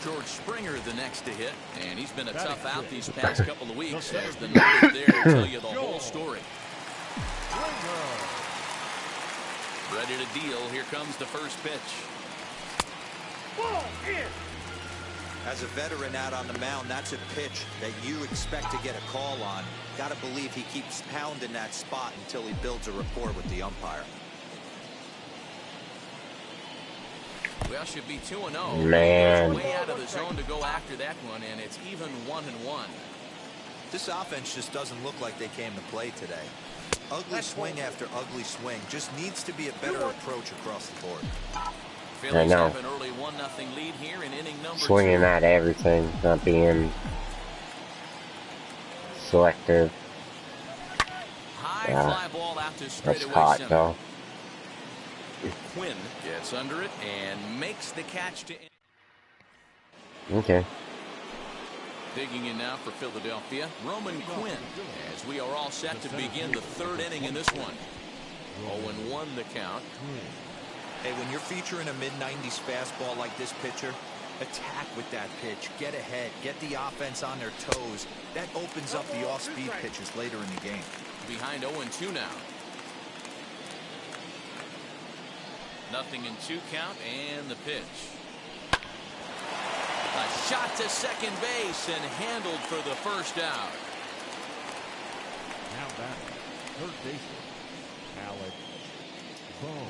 George Springer the next to hit, and he's been a tough out these past couple of weeks as the numbers there tell you the whole story. Ready to deal. Here comes the first pitch. Ball in. As a veteran out on the mound, that's a pitch that you expect to get a call on. Got to believe he keeps pounding that spot until he builds a rapport with the umpire. Well, should be 2-0. Man. Way out of the zone to go after that one, and it's even 1-1. This offense just doesn't look like they came to play today. Ugly swing after ugly swing. Just needs to be a better approach across the board. Phillies know. have an early 1-0 lead here in inning number 2. Swinging at everything, not being selective. High Yeah. fly ball out to That's straightaway caught center. though. Quinn gets under it and makes the catch to. Okay. Digging in now for Philadelphia, Roman Quinn, as we are all set to begin the 3rd inning in this one. 0-1 the count. Hey, when you're featuring a mid-90s fastball like this pitcher, attack with that pitch. Get ahead. Get the offense on their toes. That opens up the off-speed pitches later in the game. Behind 0-2 now. 0-2 count and the pitch. A shot to second base and handled for the first out. Now batting, third baseman, Alec Bohm.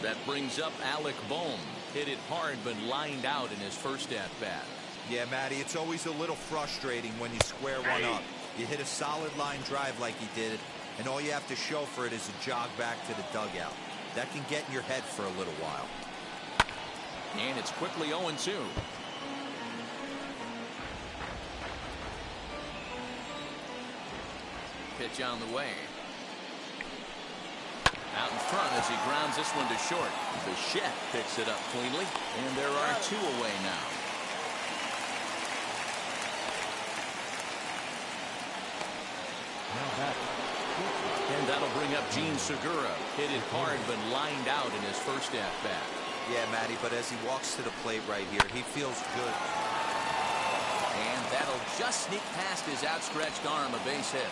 That brings up Alec Bohm. Hit it hard but lined out in his first at-bat. Yeah, Matty, it's always a little frustrating when you square one up. You hit a solid line drive like he did, and all you have to show for it is a jog back to the dugout. That can get in your head for a little while. And it's quickly 0-2. Pitch on the way. Out in front as he grounds this one to short. Bichette picks it up cleanly, and there are 2 away now. And that'll bring up Gene Segura. Hit it hard, but lined out in his first at-bat. Yeah, Matty, but as he walks to the plate right here, he feels good. And that'll just sneak past his outstretched arm, a base hit.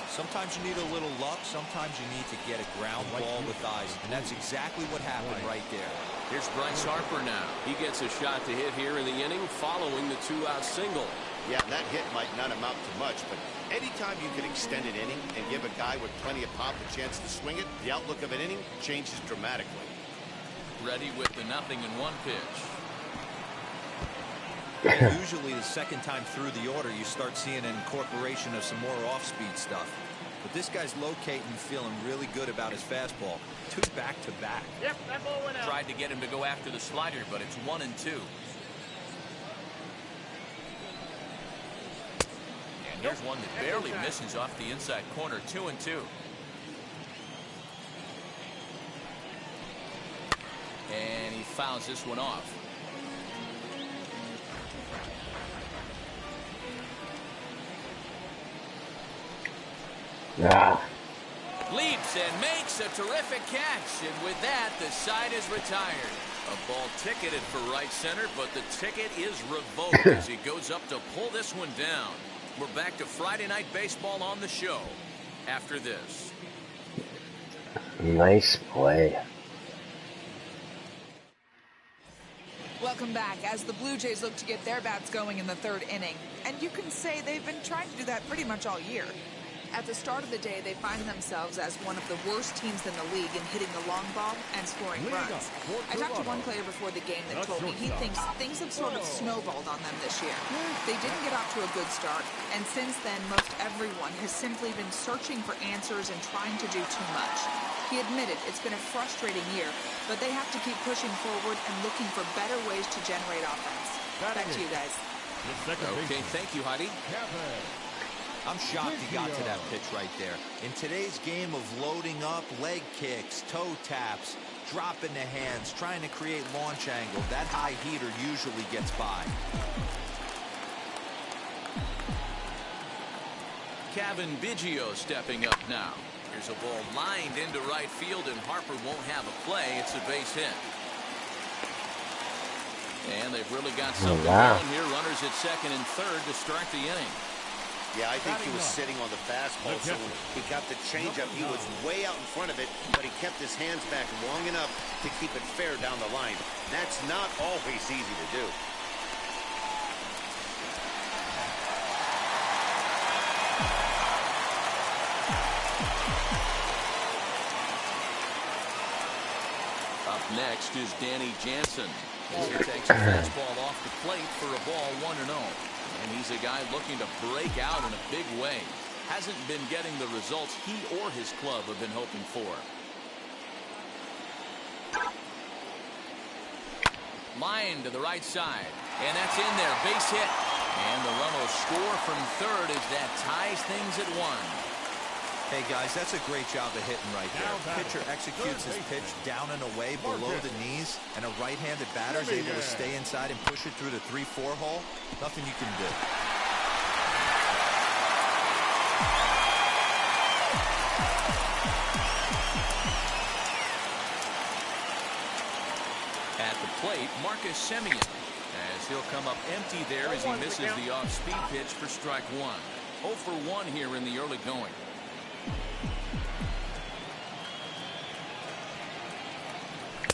Sometimes you need a little luck. Sometimes you need to get a ground ball with eyes. And that's exactly what happened right there. Here's Bryce Harper now. He gets a shot to hit here in the inning following the 2-out single. Yeah, that hit might not amount to much, but anytime you can extend an inning and give a guy with plenty of pop a chance to swing it, the outlook of an inning changes dramatically. Ready with the 0-1 pitch. Usually the second time through the order, you start seeing an incorporation of some more off-speed stuff. But this guy's locating and feeling really good about his fastball. 2 back-to-back. Yep, that ball went out. Tried to get him to go after the slider, but it's 1-2. And here's one that barely misses off the inside corner. 2-2. And he fouls this one off. Leaps and makes a terrific catch, and with that the side is retired. A ball ticketed for right center, but the ticket is revoked as he goes up to pull this one down. We're back to Friday Night Baseball on the show after this. Nice play. Welcome back as the Blue Jays look to get their bats going in the 3rd inning. And you can say they've been trying to do that pretty much all year. At the start of the day, they find themselves as one of the worst teams in the league in hitting the long ball and scoring runs. I talked to one player before the game that told me he thinks things have sort of snowballed on them this year. They didn't get off to a good start, and since then, most everyone has simply been searching for answers and trying to do too much. He admitted it's been a frustrating year, but they have to keep pushing forward and looking for better ways to generate offense. Back to you guys. Okay, thank you, Heidi. I'm shocked he got to that pitch right there. In today's game of loading up, leg kicks, toe taps, dropping the hands, trying to create launch angle, that high heater usually gets by. Kevin Biggio stepping up now. Here's a ball lined into right field, and Harper won't have a play. It's a base hit. And they've really got something going here. Runners at 2nd and 3rd to start the inning. Yeah, I think he was sitting on the fastball, so when he got the changeup, he was way out in front of it, but he kept his hands back long enough to keep it fair down the line. That's not always easy to do. Up next is Danny Jansen as he takes a fastball off the plate for a ball 1-0. And he's a guy looking to break out in a big way. Hasn't been getting the results he or his club have been hoping for. Line to the right side. And that's in there. Base hit. And the run will score from 3rd as that ties things at 1. Hey, guys, that's a great job of hitting right there. Pitcher executes his pitch down and away below the knees, and a right-handed batter is able to stay inside and push it through the 3-4 hole. Nothing you can do. At the plate, Marcus Semien, as he'll come up empty there as he misses the off-speed pitch for strike 1. 0 for 1 here in the early going.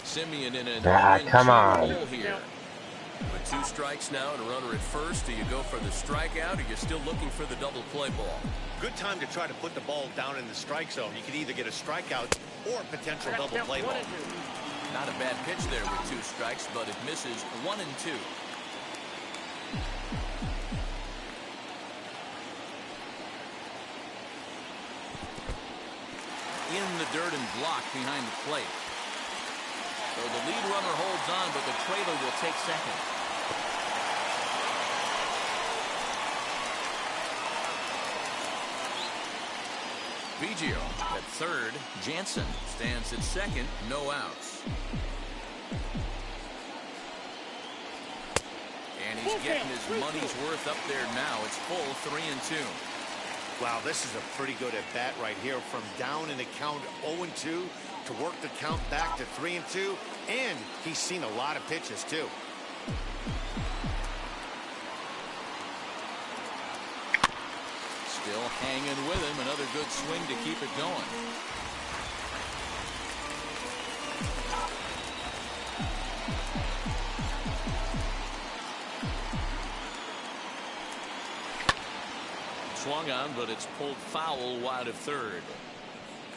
Semien in an come on. hole here. With 2 strikes now and a runner at first. Do you go for the strikeout, or are you still looking for the double play ball? Good time to try to put the ball down in the strike zone. You could either get a strikeout or a potential double play ball. Not a bad pitch there with 2 strikes, but it misses 1 and 2. In the dirt and blocked behind the plate. So the lead runner holds on, but the trailer will take second. Biggio at third. Jansen stands at second. No outs. And he's getting his money's worth up there now. It's full 3-2. Wow, this is a pretty good at bat right here. From down in the count 0-2 to work the count back to 3-2. And he's seen a lot of pitches too. Still hanging with him. Another good swing to keep it going. Swung on, but it's pulled foul wide of third.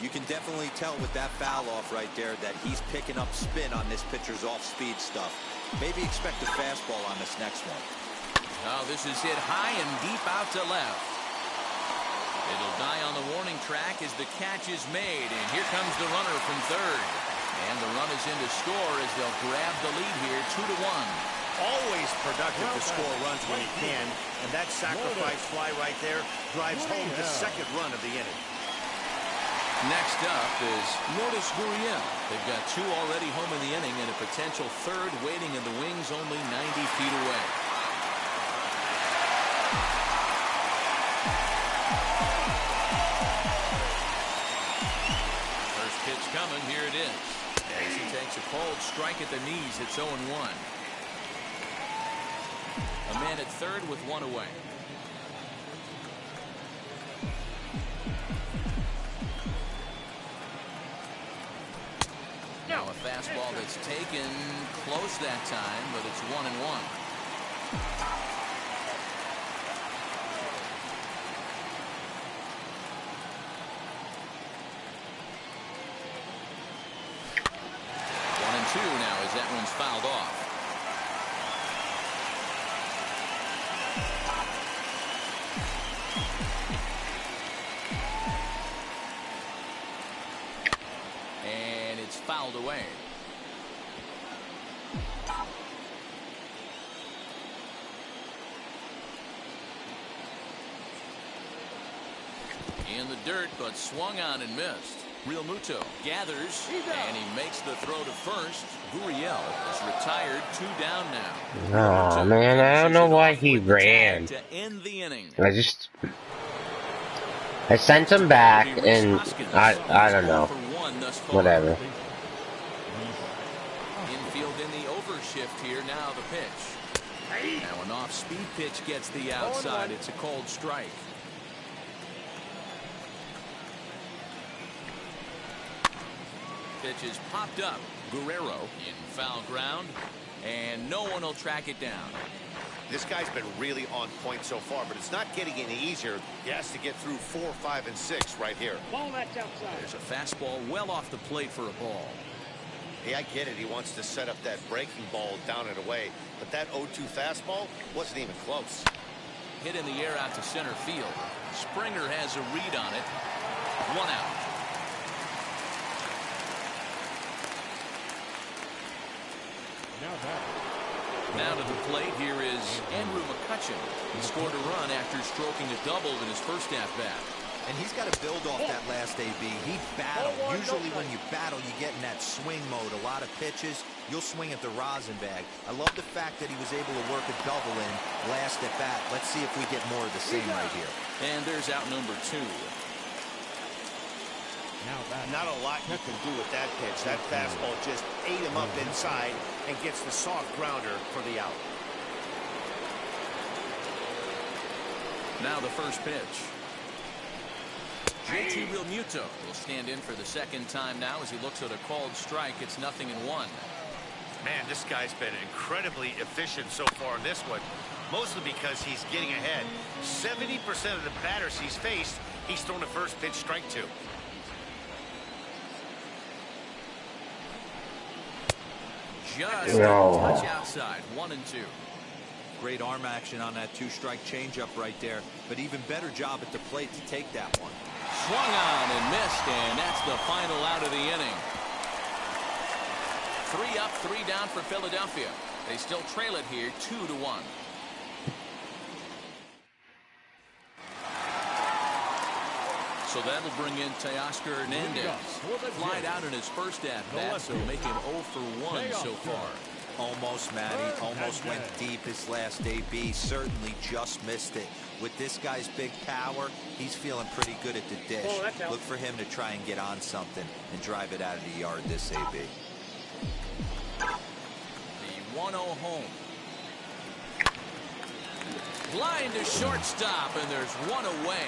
You can definitely tell with that foul off right there that he's picking up spin on this pitcher's off-speed stuff. Maybe expect a fastball on this next one. Now this is hit high and deep out to left. It'll die on the warning track as the catch is made, and here comes the runner from third. And the run is in to score as they'll grab the lead here 2-1. Always productive to score runs when you can, and that sacrifice fly right there drives home the second run of the inning. Next up is Lourdes Gurriel. They've got two already home in the inning and a potential third waiting in the wings only 90 feet away. First pitch coming. Here it is. As he takes a cold strike at the knees, it's 0-1. A man at third with one away. Now a fastball that's taken close that time, but it's 1-1. Now as that one's fouled off. And it's fouled away. In the dirt, but swung on and missed. Real Muto gathers, and he makes the throw to first. Gurriel is retired, 2 down now. Oh man, I don't know why he ran. To end the inning. I sent him back, and I don't know. Whatever. Infield in the overshift here. Now the pitch. Now an off-speed pitch gets the outside. It's a cold strike. Pitch is popped up. Guerrero in foul ground, and no one will track it down. This guy's been really on point so far, but it's not getting any easier. He has to get through 4, 5, and 6 right here. Ball that's outside. There's a fastball well off the plate for a ball. Hey, I get it. He wants to set up that breaking ball down and away, but that 0-2 fastball wasn't even close. Hit in the air out to center field. Springer has a read on it. 1 out. Now to the plate, here is Andrew McCutcheon. He scored a run after stroking a double in his first at-bat. And he's got to build off that last AB. He battled. Usually when you battle, you get in that swing mode. A lot of pitches, you'll swing at the rosin bag. I love the fact that he was able to work a double in last at bat. Let's see if we get more of the same right here. And there's out number 2. Not a lot you can do with that pitch. That fastball just ate him up inside and gets the soft grounder for the out. Now the first pitch. JT Realmuto will stand in for the second time now as he looks at a called strike. It's 0-1. Man, this guy's been incredibly efficient so far in this one, mostly because he's getting ahead. 70% of the batters he's faced, he's thrown a first pitch strike to. Just a touch outside. 1-2. Great arm action on that 2-strike changeup right there, but even better job at the plate to take that one. Swung on and missed, and that's the final out of the inning. 3 up, 3 down for Philadelphia. They still trail it here 2-1. So that'll bring in Teoscar Hernandez. Flied out in his first at-bat, so making 0 for 1 so far. Almost, Matty. Almost went deep his last AB. Certainly just missed it. With this guy's big power, he's feeling pretty good at the dish. Look for him to try and get on something and drive it out of the yard this AB. The 1-0 home. Line to shortstop, and there's one away.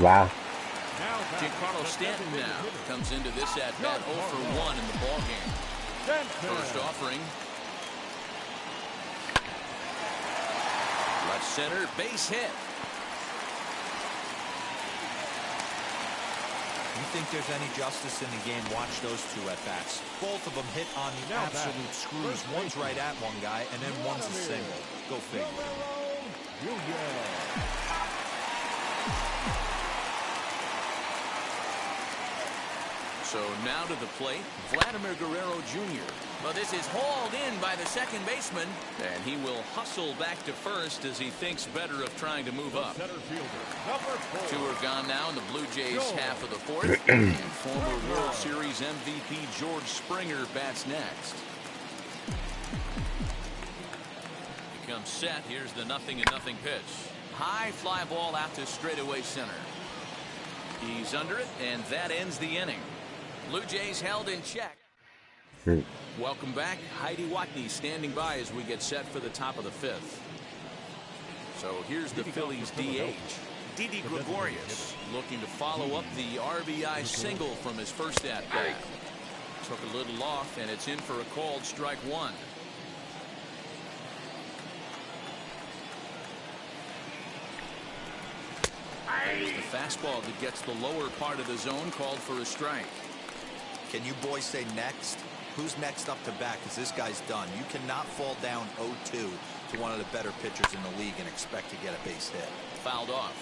Wow. Giancarlo Stanton now comes into this at-bat 0 for 1 in the ballgame. First offering. Left center, base hit. You think there's any justice in the game? Watch those two at-bats. Both of them hit on the absolute screws. One's right at one guy, and then one's a single. Go figure. So now to the plate, Vladimir Guerrero Jr. Well, this is hauled in by the second baseman, and he will hustle back to first as he thinks better of trying to move up. Two are gone now in the Blue Jays half of the fourth. And former World Series MVP George Springer bats next. He comes set. Here's the 0-0 pitch. High fly ball out to straightaway center. He's under it, and that ends the inning. Blue Jays held in check. Welcome back. Heidi Watney standing by as we get set for the top of the fifth. So here's the Phillies DH. Didi Gregorius looking to follow up the RBI single from his first at-bat. Took a little off, and it's in for a called strike one. There's the fastball that gets the lower part of the zone, called for a strike. Can you boys say next? Who's next up to bat? Because this guy's done. You cannot fall down 0-2 to one of the better pitchers in the league and expect to get a base hit. Fouled off.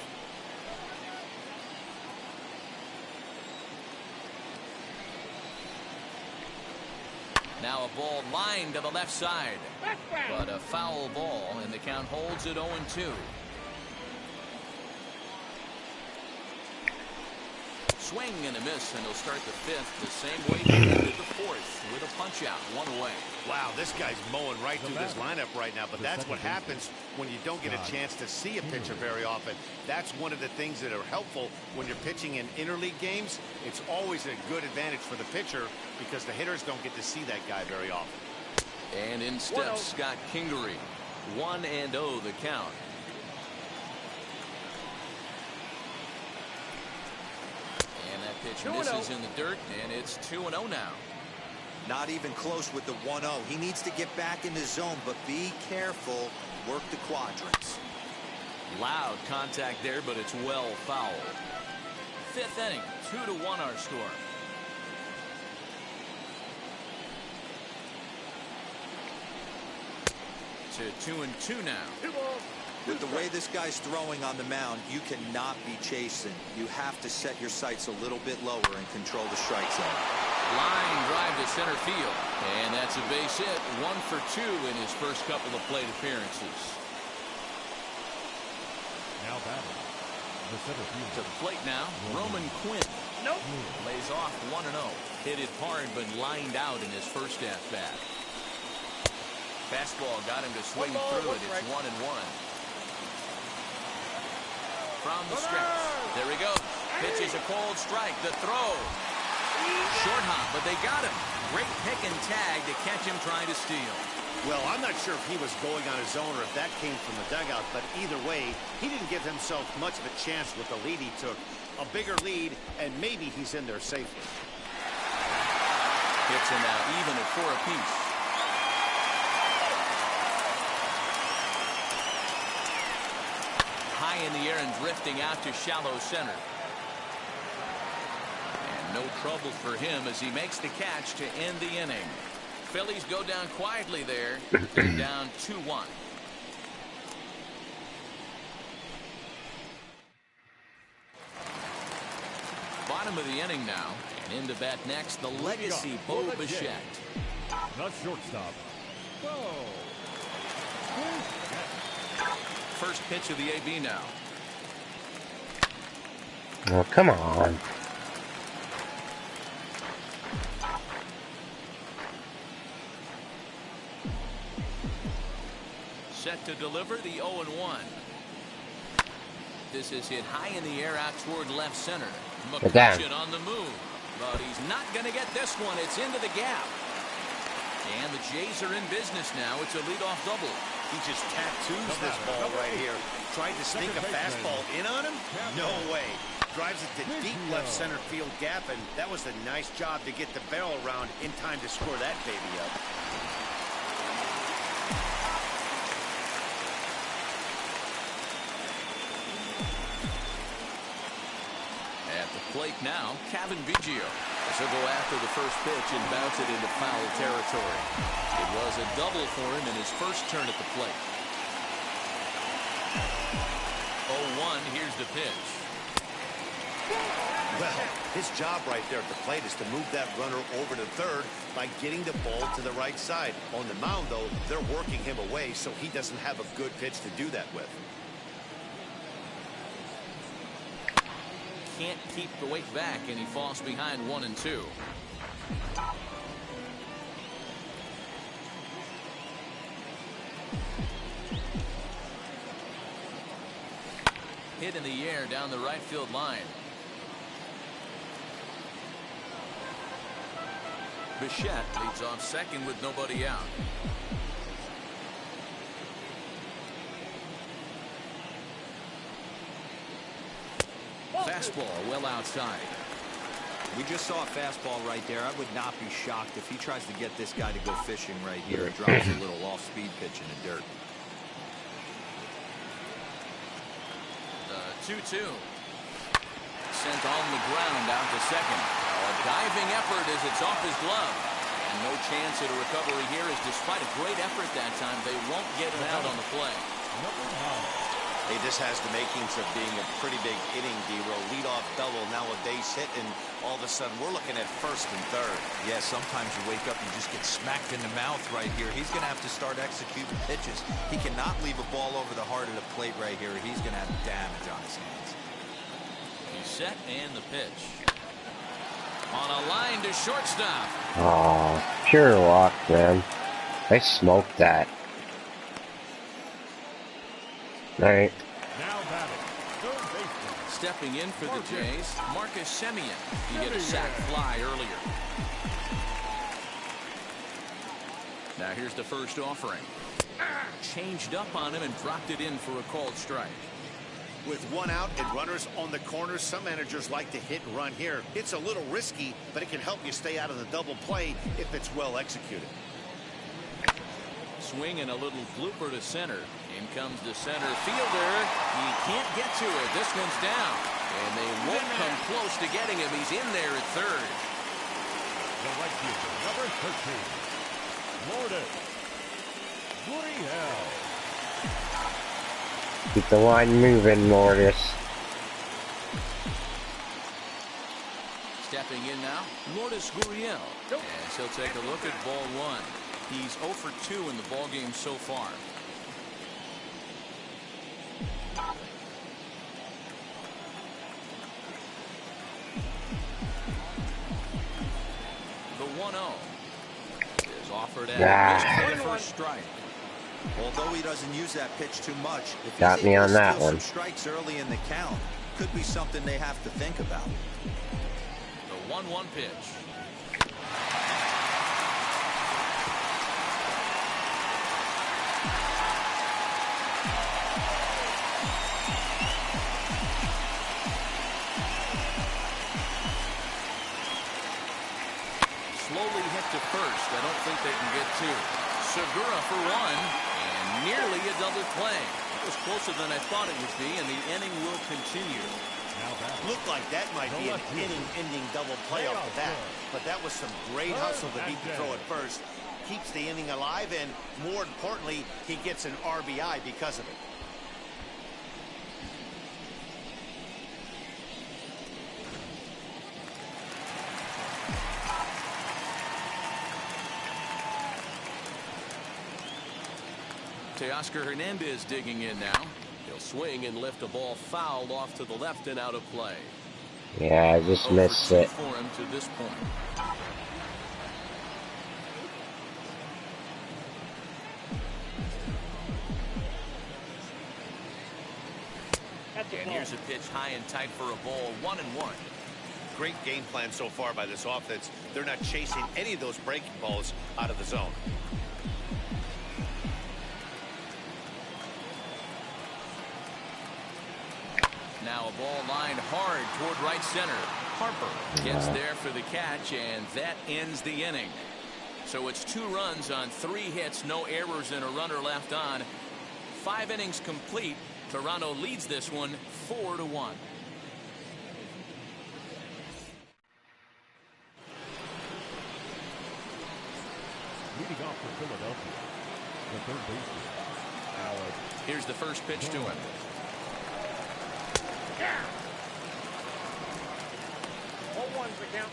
Now a ball lined to the left side. But a foul ball, and the count holds at 0-2. Swing and a miss, and he'll start the fifth the same way he ended the fourth with a punch out, one away. Wow, this guy's mowing right through this lineup right now, but that's what happens when you don't get a chance to see a pitcher very often. That's one of the things that are helpful when you're pitching in interleague games. It's always a good advantage for the pitcher because the hitters don't get to see that guy very often. And in steps Scott Kingery. 1-0 the count. Pitch misses in the dirt, and it's 2-0 now. Not even close with the 1-0. He needs to get back in the zone, but be careful. Work the quadrants. Loud contact there, but it's well fouled. Fifth inning, 2-1 our score. To 2-2 now. With the way this guy's throwing on the mound, you cannot be chasing. You have to set your sights a little bit lower and control the strike zone. Line drive to center field. And that's a base hit. 1 for 2 in his first couple of plate appearances. Now batting. The center field. To the plate now, Roman Quinn. Lays off 1-0. Hit it hard, but lined out in his first at-bat. Fastball got him to swing through it. It's 1-1. From the stretch. There we go. Pitch is a cold strike. The throw. Short hop, but they got him. Great pick and tag to catch him trying to steal. Well, I'm not sure if he was going on his own or if that came from the dugout, but either way, he didn't give himself much of a chance with the lead he took. A bigger lead, and maybe he's in there safely. Hits are now even at 4 apiece. High in the air and drifting out to shallow center. And no trouble for him as he makes the catch to end the inning. Phillies go down quietly there. They're down 2-1. Bottom of the inning now. And in to bat next, the legacy Bo Bichette. Not shortstop. First pitch of the AB now. Oh, come on. Set to deliver the 0-1. This is hit high in the air out toward left center. McCutcheon on the move, but he's not going to get this one. It's into the gap. And the Jays are in business now. It's a leadoff double. He just tattoos this ball right here. Tried to sneak a fastball in on him? No way. Drives it to deep left center field gap, and that was a nice job to get the barrel around in time to score that baby up. At the plate now, Kevin Biggio. He'll go after the first pitch and bounce it into foul territory. It was a double for him in his first turn at the plate. 0-1, here's the pitch. Well, his job right there at the plate is to move that runner over to third by getting the ball to the right side. On the mound, though, they're working him away, so he doesn't have a good pitch to do that with. Can't keep the weight back, and he falls behind 1-2. Hit in the air down the right field line. Bichette leads off second with nobody out. Fastball well outside. We just saw a fastball right there. I would not be shocked if he tries to get this guy to go fishing right here. It drops a little off-speed pitch in the dirt. 2-2. Sent on the ground out to second. A diving effort as it's off his glove. And no chance at a recovery here, as despite a great effort that time, they won't get it out on the play. Hey, this has the makings of being a pretty big inning, D-Roll. Leadoff double, now a base hit, and all of a sudden we're looking at first and third. Yeah, sometimes you wake up and just get smacked in the mouth right here. He's going to have to start executing pitches. He cannot leave a ball over the heart of the plate right here. He's going to have damage on his hands. He's set and the pitch. On a line to shortstop. Oh, pure luck, man. I smoked that. All right. Now batting, third baseman. Stepping in for the Jays, Marcus Semien. He hit a sac fly earlier. Now here's the first offering. Changed up on him and dropped it in for a called strike. With one out and runners on the corners, some managers like to hit and run here. It's a little risky, but it can help you stay out of the double play if it's well executed. Swing and a little blooper to center. In comes the center fielder. He can't get to it. This one's down. And they won't come close to getting him. He's in there at third. The right fielder, number 13, Lourdes Gurriel. Keep the line moving, Lourdes. Stepping in now, Lourdes Gurriel. As he'll take a look at ball one. He's 0 for 2 in the ballgame so far. The 1-0 is offered at the first strike. Although he doesn't use that pitch too much, if Got he's me able on to that steal one. some strikes early in the count, could be something they have to think about. The 1-1 pitch. Slowly hit to first. I don't think they can get two. Segura for one, and nearly a double play. It was closer than I thought it would be, and the inning will continue. Looked like that might be an inning-ending double play off the bat, but that was some great hustle to beat the throw at first. Keeps the inning alive, and more importantly, he gets an RBI because of it. Teoscar Hernandez digging in now. He'll swing and lift a ball fouled off to the left and out of play. Yeah, I just Over missed 2 it. for him to this point. And here's a pitch high and tight for a ball, 1-1. Great game plan so far by this offense. They're not chasing any of those breaking balls out of the zone. Now a ball lined hard toward right center. Harper gets there for the catch, and that ends the inning. So it's 2 runs on 3 hits, no errors, and a runner left on. 5 innings complete. Toronto leads this one 4-1. Leading off for Philadelphia, the third baseman, Alex. Here's the first pitch to him. Yeah. 0-1's the count.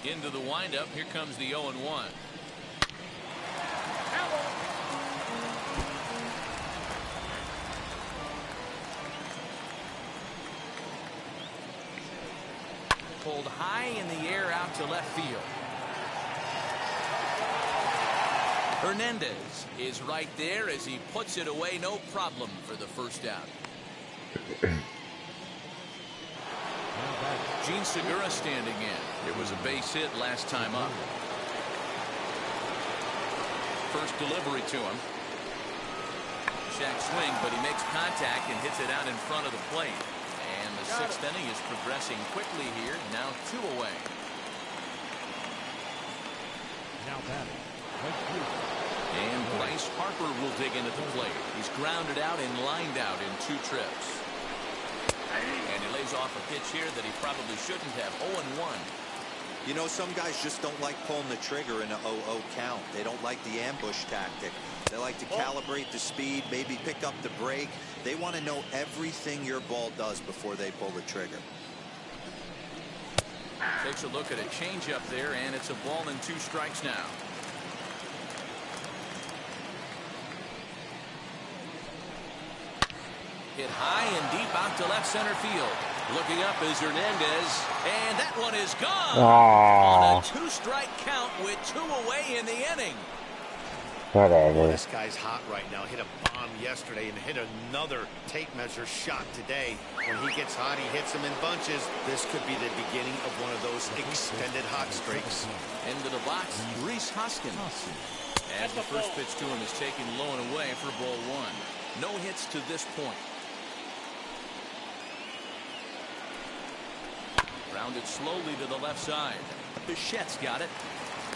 Into the windup. Here comes the 0-1. Pulled high in the air out to left field. Hernandez is right there as he puts it away. No problem for the first out. Gene Segura standing in. It was a base hit last time up. First delivery to him. Shack swing, but he makes contact and hits it out in front of the plate. And the 6th inning is progressing quickly here. Now 2 away. Now batting. And Bryce Harper will dig in at the plate. He's grounded out and lined out in 2 trips. And he lays off a pitch here that he probably shouldn't have. 0-1. You know, some guys just don't like pulling the trigger in a 0-0 count. They don't like the ambush tactic. They like to calibrate the speed, maybe pick up the brake. They want to know everything your ball does before they pull the trigger. Takes a look at a changeup there, and it's a ball and 2 strikes now. Hit high and deep out to left center field. Looking up is Hernandez, and that one is gone. On a 2-strike count with 2 away in the inning. Whatever. This guy's hot right now. Hit a bomb yesterday and hit another tape measure shot today. When he gets hot, he hits them in bunches. This could be the beginning of one of those extended hot streaks. Into the box, Rhys Hoskins. As the first pitch to him is taken low and away for ball 1. No hits to this point. Grounded slowly to the left side. Bichette's got it.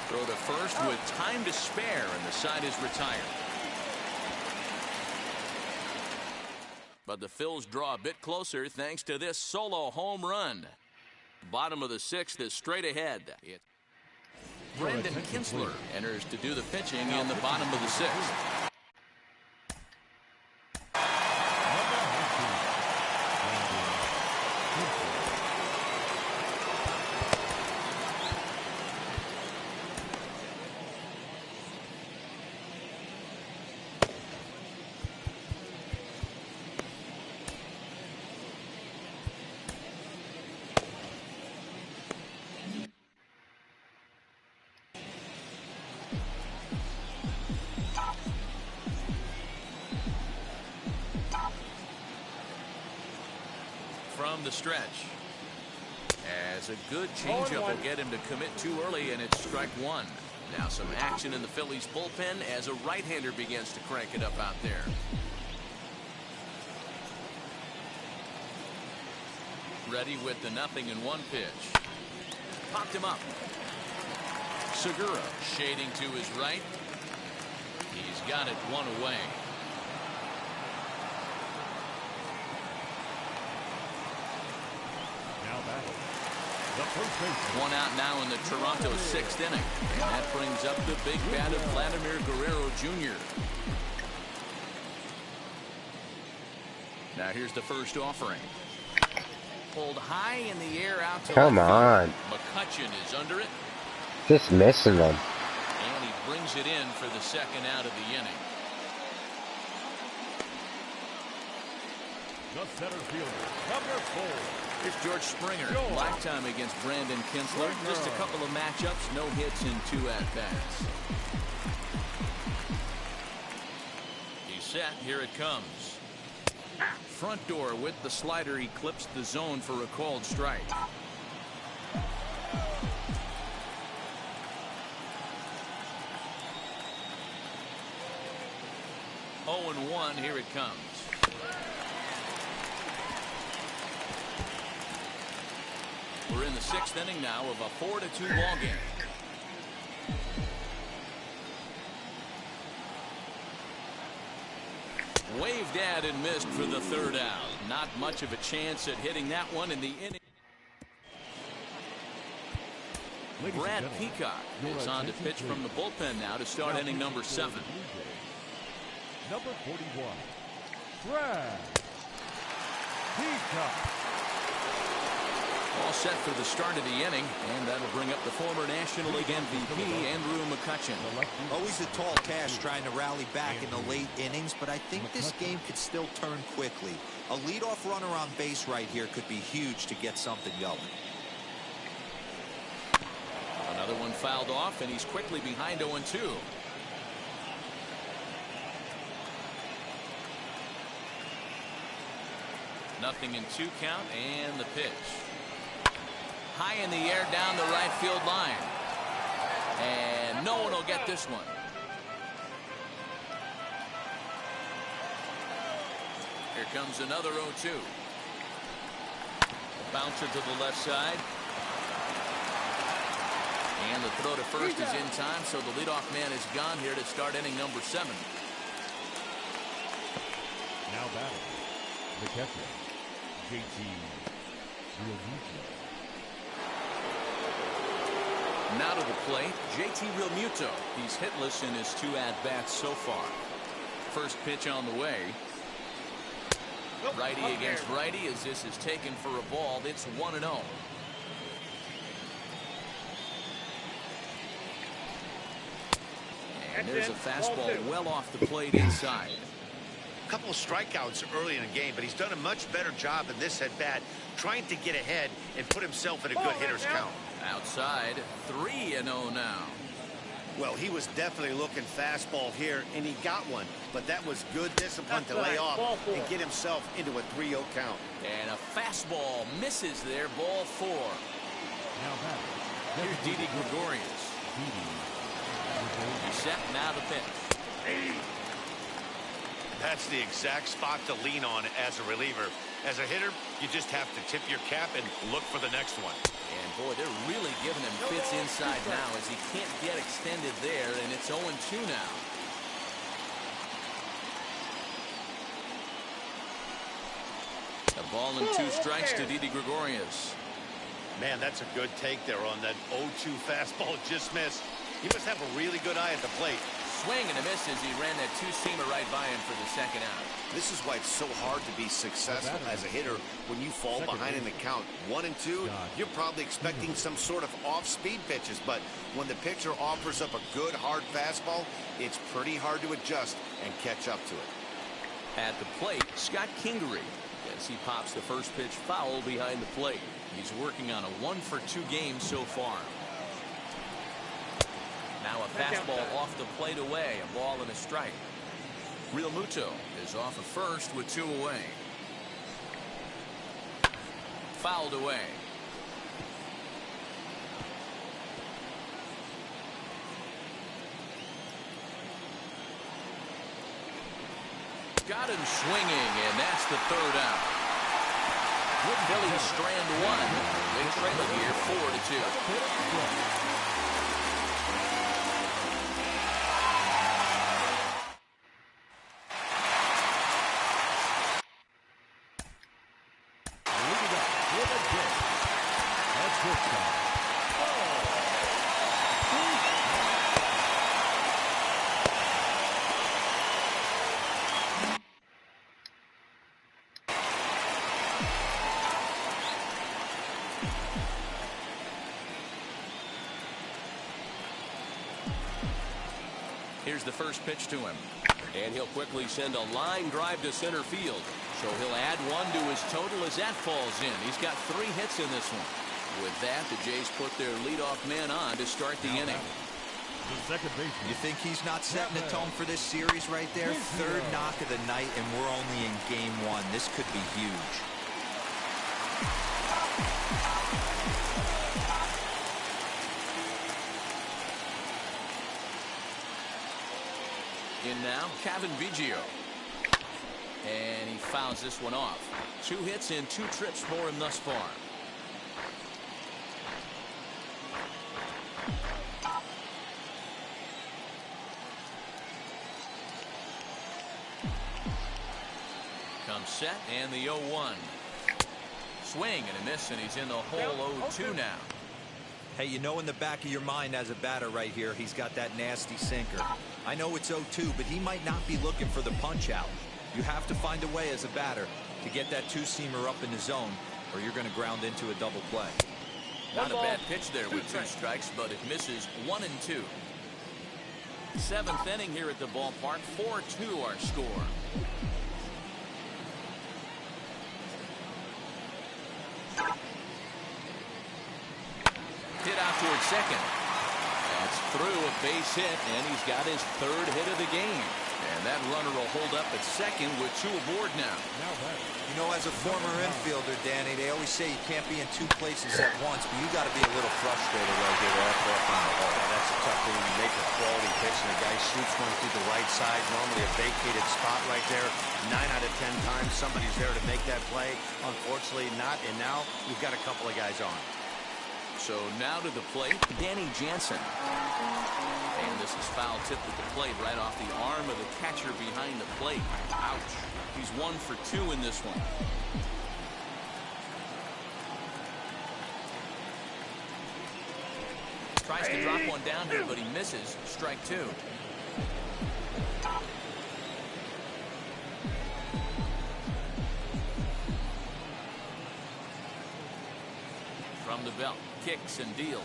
Throw to first with time to spare, and the side is retired. But the Phils draw a bit closer thanks to this solo home run. Bottom of the 6th is straight ahead. Brandon Kinsler enters to do the pitching in the bottom of the 6th. From the stretch. As a good changeup will get him to commit too early, and it's strike 1. Now some action in the Phillies bullpen as a right-hander begins to crank it up out there. Ready with the 0-1 pitch. Popped him up. Segura shading to his right. He's got it 1 away. One out now in the Toronto 6th inning. And that brings up the big bat of Vladimir Guerrero Jr. Now here's the first offering. Pulled high in the air out to Come on. McCutchen is under it. Just missing them. And he brings it in for the 2nd out of the inning. the center fielder, number 4. Here's George Springer, lifetime against Brandon Kinsler. Just a couple of matchups, no hits in 2 at-bats. He's set, here it comes. Front door with the slider, he clips the zone for a called strike. Oh and 1, here it comes. We're in the 6th inning now of a 4-2 ball game. Waved at and missed for the 3rd out. Not much of a chance at hitting that one in the inning. Brad Peacock is on to pitch from the bullpen now to start inning number 7. Number 41, Brad Peacock. All set for the start of the inning, and that'll bring up the former National League MVP, Andrew McCutchen. Always a tall task trying to rally back in the late innings, but I think this game could still turn quickly. A leadoff runner on base right here could be huge to get something going. Another one fouled off, and he's quickly behind 0-2. Nothing in 2 count, and the pitch. High in the air down the right field line. And no one will get this one. Here comes another 0-2. A bouncer to the left side. And the throw to first is in time, so the leadoff man is gone here to start inning number 7. Now batting, the catcher, JT Realmuto. Now to the plate, JT Realmuto. He's hitless in his 2 at-bats so far. First pitch on the way. Righty against righty as this is taken for a ball. It's 1-0. And there's a fastball well off the plate inside. A couple of strikeouts early in the game, but he's done a much better job in this at-bat trying to get ahead and put himself in a good hitter's count. Outside, 3-0 now. Well, he was definitely looking fastball here, and he got one. But that was good discipline to lay off and get himself into a 3-0 count. And a fastball misses there, ball 4. Now batting, Here's Didi Gregorius. He's set, now the pitch. That's the exact spot to lean on as a reliever. As a hitter, you just have to tip your cap and look for the next one. And boy, they're really giving him fits inside now as he can't get extended there, and it's 0-2 now. A ball and 2 strikes to Didi Gregorius. Man, that's a good take there on that 0-2 fastball just missed. He must have a really good eye at the plate. Swing and a miss as he ran that 2-seamer right by him for the 2nd out. This is why it's so hard to be successful as a hitter when you fall behind in the count. 1 and 2, you're probably expecting some sort of off-speed pitches, but when the pitcher offers up a good hard fastball, it's pretty hard to adjust and catch up to it. At the plate, Scott Kingery, as he pops the first pitch foul behind the plate. He's working on a 1-for-2 game so far. Now a fastball off the plate away, a ball and a strike. Realmuto is off of first with 2 away. Fouled away. Got him swinging, and that's the 3rd out. Phillies strand 1. They trail it here 4-2. Here's the first pitch to him. And he'll quickly send a line drive to center field. So he'll add one to his total as that falls in. He's got 3 hits in this one. With that, the Jays put their leadoff man on to start the inning. The second baseman. You think he's not setting the tone for this series right there? Third knock of the night, and we're only in game 1. This could be huge. In now, Kevin Biggio. And he fouls this one off. 2 hits and 2 trips for him thus far. Comes set, and the 0-1. Swing and a miss, and he's in the hole 0-2 now. Hey, you know in the back of your mind as a batter right here, he's got that nasty sinker. I know it's 0-2, but he might not be looking for the punch out. You have to find a way as a batter to get that 2-seamer up in the zone, or you're going to ground into a double play. Not a bad pitch there with 2 strikes, but it misses 1 and 2. 7th inning here at the ballpark. 4-2 our score. Hit out towards second. That's through a base hit, and he's got his 3rd hit of the game. And that runner will hold up at second with 2 aboard now. You know, as a former infielder, Danny, they always say you can't be in 2 places at once, but you got to be a little frustrated right here after up on the ball. Yeah, that's a tough thing when you make a quality pitch and the guy shoots one through the right side. Normally a vacated spot right there. 9 out of 10 times somebody's there to make that play. Unfortunately not, and now we've got a couple of guys on. So now to the plate, Danny Jansen. And this is foul tipped at the plate right off the arm of the catcher behind the plate. Ouch. He's 1 for 2 in this one. Tries to drop one down here, but he misses. Strike 2. From the belt, kicks and deals.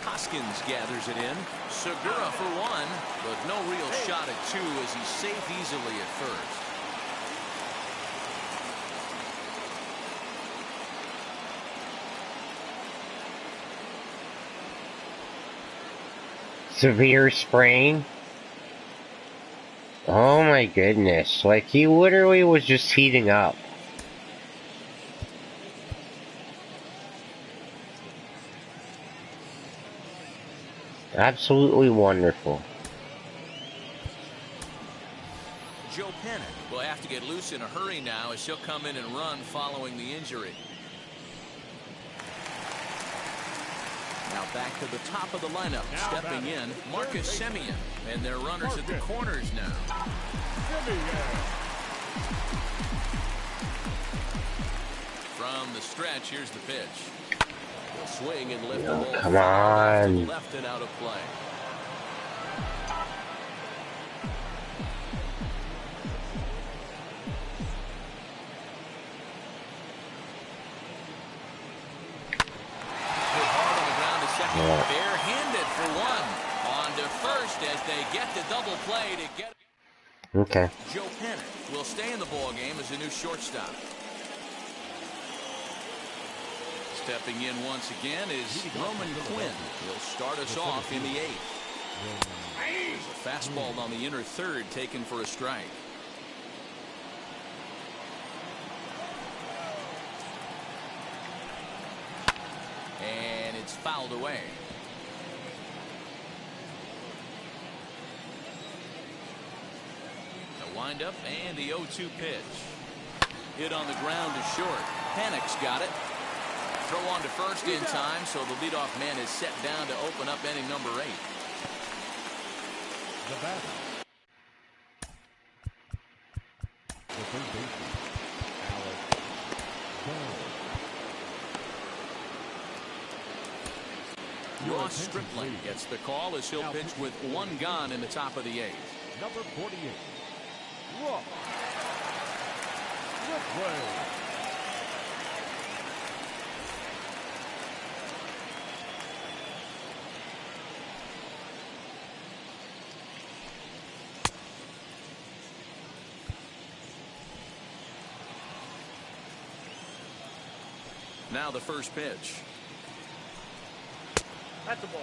Hoskins gathers it in. Segura for 1, but no real shot at 2 as he's safe easily at first. Severe sprain. Oh my goodness. Like, he literally was just heating up. Absolutely wonderful. Joe Panic will have to get loose in a hurry now as he'll come in and run following the injury. Now back to the top of the lineup. Stepping in, Marcus Semien. And their runners at the corners now. From the stretch, here's the pitch. He'll swing and lift the ball. Come on. Left and out of play. Barehanded for 1. On to first as they get the double play to get. Okay. Joe Panic will stay in the ball game as a new shortstop. Stepping in once again is Roman Quinn. He'll start us off in the 8th. There's a fastball on the inner third taken for a strike. And it's fouled away. The windup and the 0-2 pitch. Hit on the ground to short. Panic's got it. Throw on to first in time, so the leadoff man is set down to open up inning number 8. The batter. The third baseman, Alex. Ross Stripling gets the call as he'll pitch with 1 gone in the top of the 8th. Number 48, Ross Stripling. Now the first pitch. That's a ball.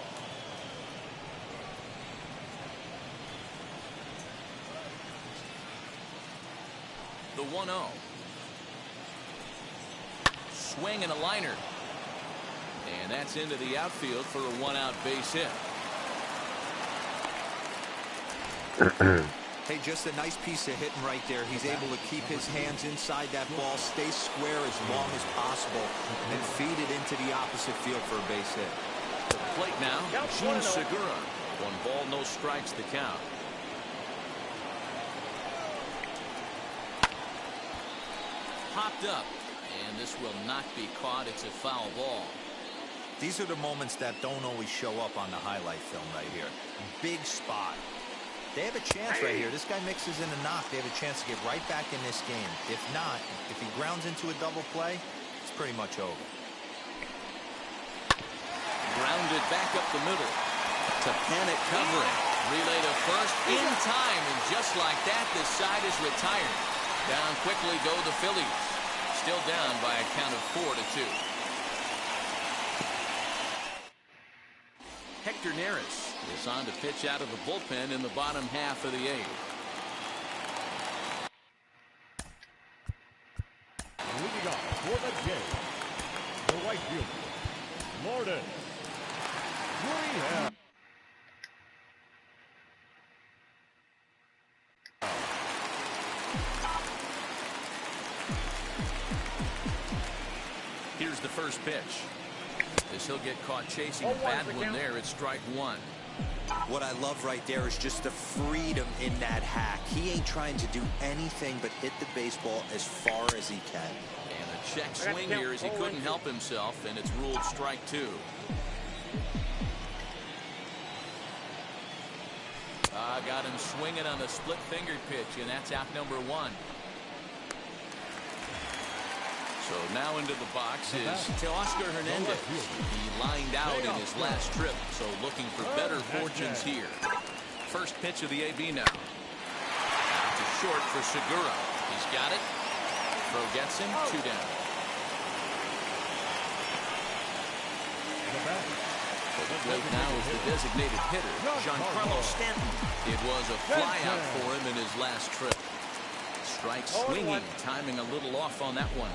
The 1-0. Swing and a liner. And that's into the outfield for a 1-out base hit. Hey, just a nice piece of hitting right there. He's able to keep his hands inside that ball, stay square as long as possible, and feed it into the opposite field for a base hit. The plate now, Gene Segura. 1 ball, no strikes the count. Popped up, and this will not be caught. It's a foul ball. These are the moments that don't always show up on the highlight film right here. Big spot. They have a chance right here. This guy mixes in a knock. They have a chance to get right back in this game. If not, if he grounds into a double play, it's pretty much over. Grounded back up the middle. To panic covering. Relay to first in time, and just like that, this side is retired. Down quickly go the Phillies. Still down by a count of 4-2. Hector Neris is on to pitch out of the bullpen in the bottom half of the 8th. Leading off for the Jays, the right fielder, Lourdes Gurriel. Here's the first pitch. As he'll get caught chasing a bad one there, it's strike 1. What I love right there is just the freedom in that hack. He ain't trying to do anything but hit the baseball as far as he can. And a check swing here as he couldn't help himself, and it's ruled strike 2. Got him swinging on the split finger pitch, and that's out number 1. So now into the box is Teoscar Hernandez. He lined out in his last trip, so looking for better fortunes here. First pitch of the AB now. Out to short for Segura. He's got it. Throw gets him. 2 down. The plate now is the designated hitter, Giancarlo Stanton. It was a flyout for him in his last trip. Strike swinging, timing a little off on that one.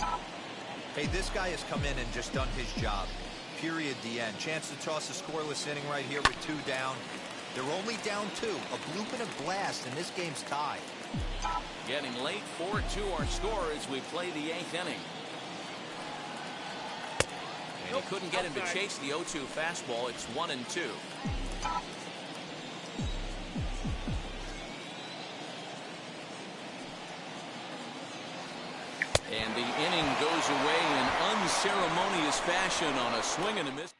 Hey, this guy has come in and just done his job. Period. The end. Chance to toss a scoreless inning right here with 2 down. They're only down 2. A bloop and a blast, and this game's tied. Getting late. 4-2 our score as we play the 8th inning. And he couldn't get him to chase the 0-2 fastball. It's 1-2. And the inning goes away in unceremonious fashion on a swing and a miss.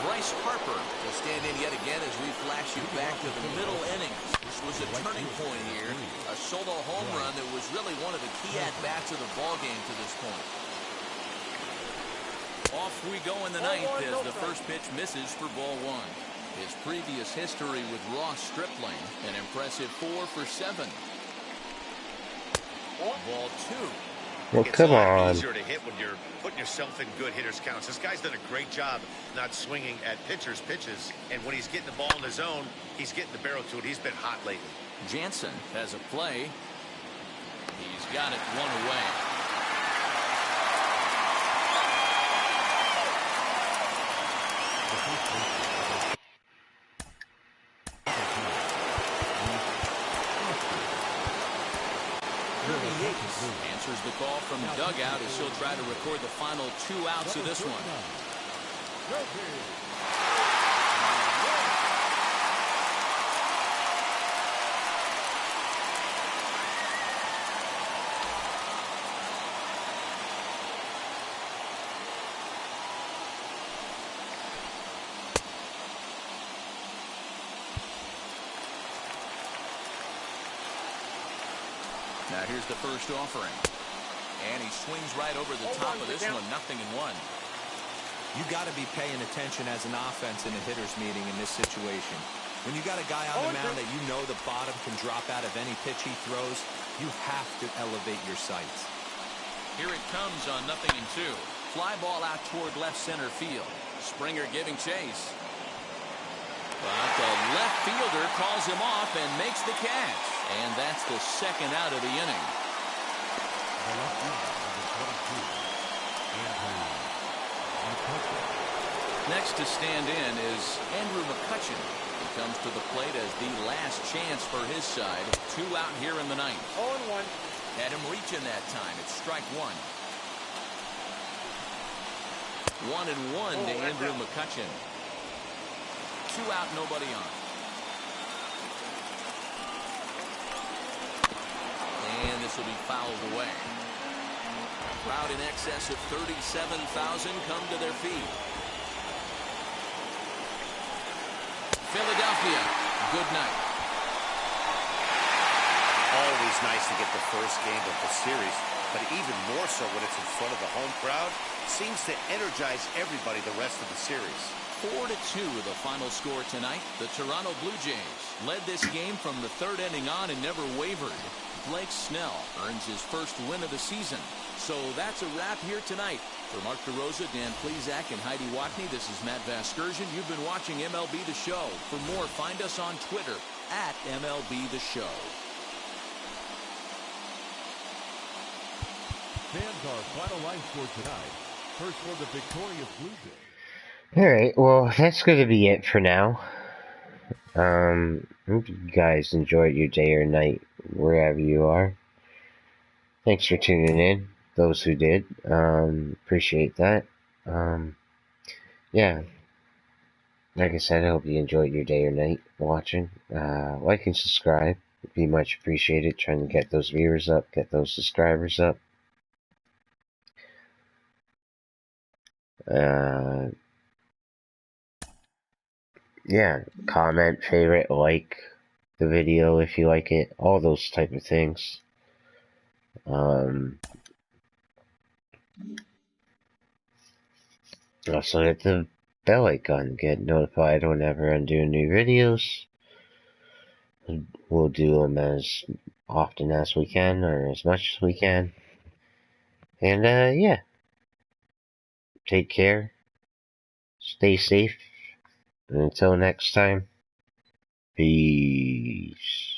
Bryce Harper will stand in yet again as we flash you back to the middle innings. This was a turning point here. A solo home run that was really one of the key at-bats of the ballgame to this point. Off we go in the 9th as the first pitch misses for ball 1. His previous history with Ross Stripling, an impressive 4 for 7. Ball 2. Well, come on. It's easier to hit when you're putting yourself in good hitters' counts. This guy's done a great job not swinging at pitchers' pitches, and when he's getting the ball in the zone, he's getting the barrel to it. He's been hot lately. Jansen has a play. He's got it 1 away. Answers the call from dugout as he'll try to record the final 2 outs of this one. Now here's the first offering. And he swings right over the top of this one. 0-1. You got to be paying attention as an offense in a hitter's meeting in this situation. When you got a guy on the mound that you know the bottom can drop out of any pitch he throws, you have to elevate your sights. Here it comes on 0-2. Fly ball out toward left center field. Springer giving chase. But the left fielder calls him off and makes the catch. And that's the second out of the inning. The left fielder, number 22, Andrew McCutchen. Next to stand in is Andrew McCutchen. He comes to the plate as the last chance for his side. 2 out here in the ninth. 0-1. Had him reaching that time. It's strike 1. 1-1 to Andrew McCutchen. 2 out, nobody on. And this will be fouled away. Crowd in excess of 37,000 come to their feet. Philadelphia, good night. Always nice to get the first game of the series, but even more so when it's in front of the home crowd. Seems to energize everybody the rest of the series. 4-2 the final score tonight. The Toronto Blue Jays led this game from the third inning on and never wavered. Blake Snell earns his first win of the season. So that's a wrap here tonight. For Mark DeRosa, Dan Plezak, and Heidi Watney, this is Matt Vasgersian. You've been watching MLB The Show. For more, find us on Twitter at MLB The Show. Fans, our final line score tonight. First for the victorious Blue Jays. Alright, well, that's going to be it for now. Hope you guys enjoyed your day or night, wherever you are. Thanks for tuning in, those who did. Appreciate that. Yeah. Like I said, I hope you enjoyed your day or night watching. Like and subscribe. Would be much appreciated. Trying to get those viewers up, get those subscribers up. Yeah, comment, favorite, like the video if you like it, all those type of things. Also hit the bell icon, get notified whenever I'm doing new videos. We'll do them as often as we can, or as much as we can. And yeah, take care, stay safe, and until next time, peace.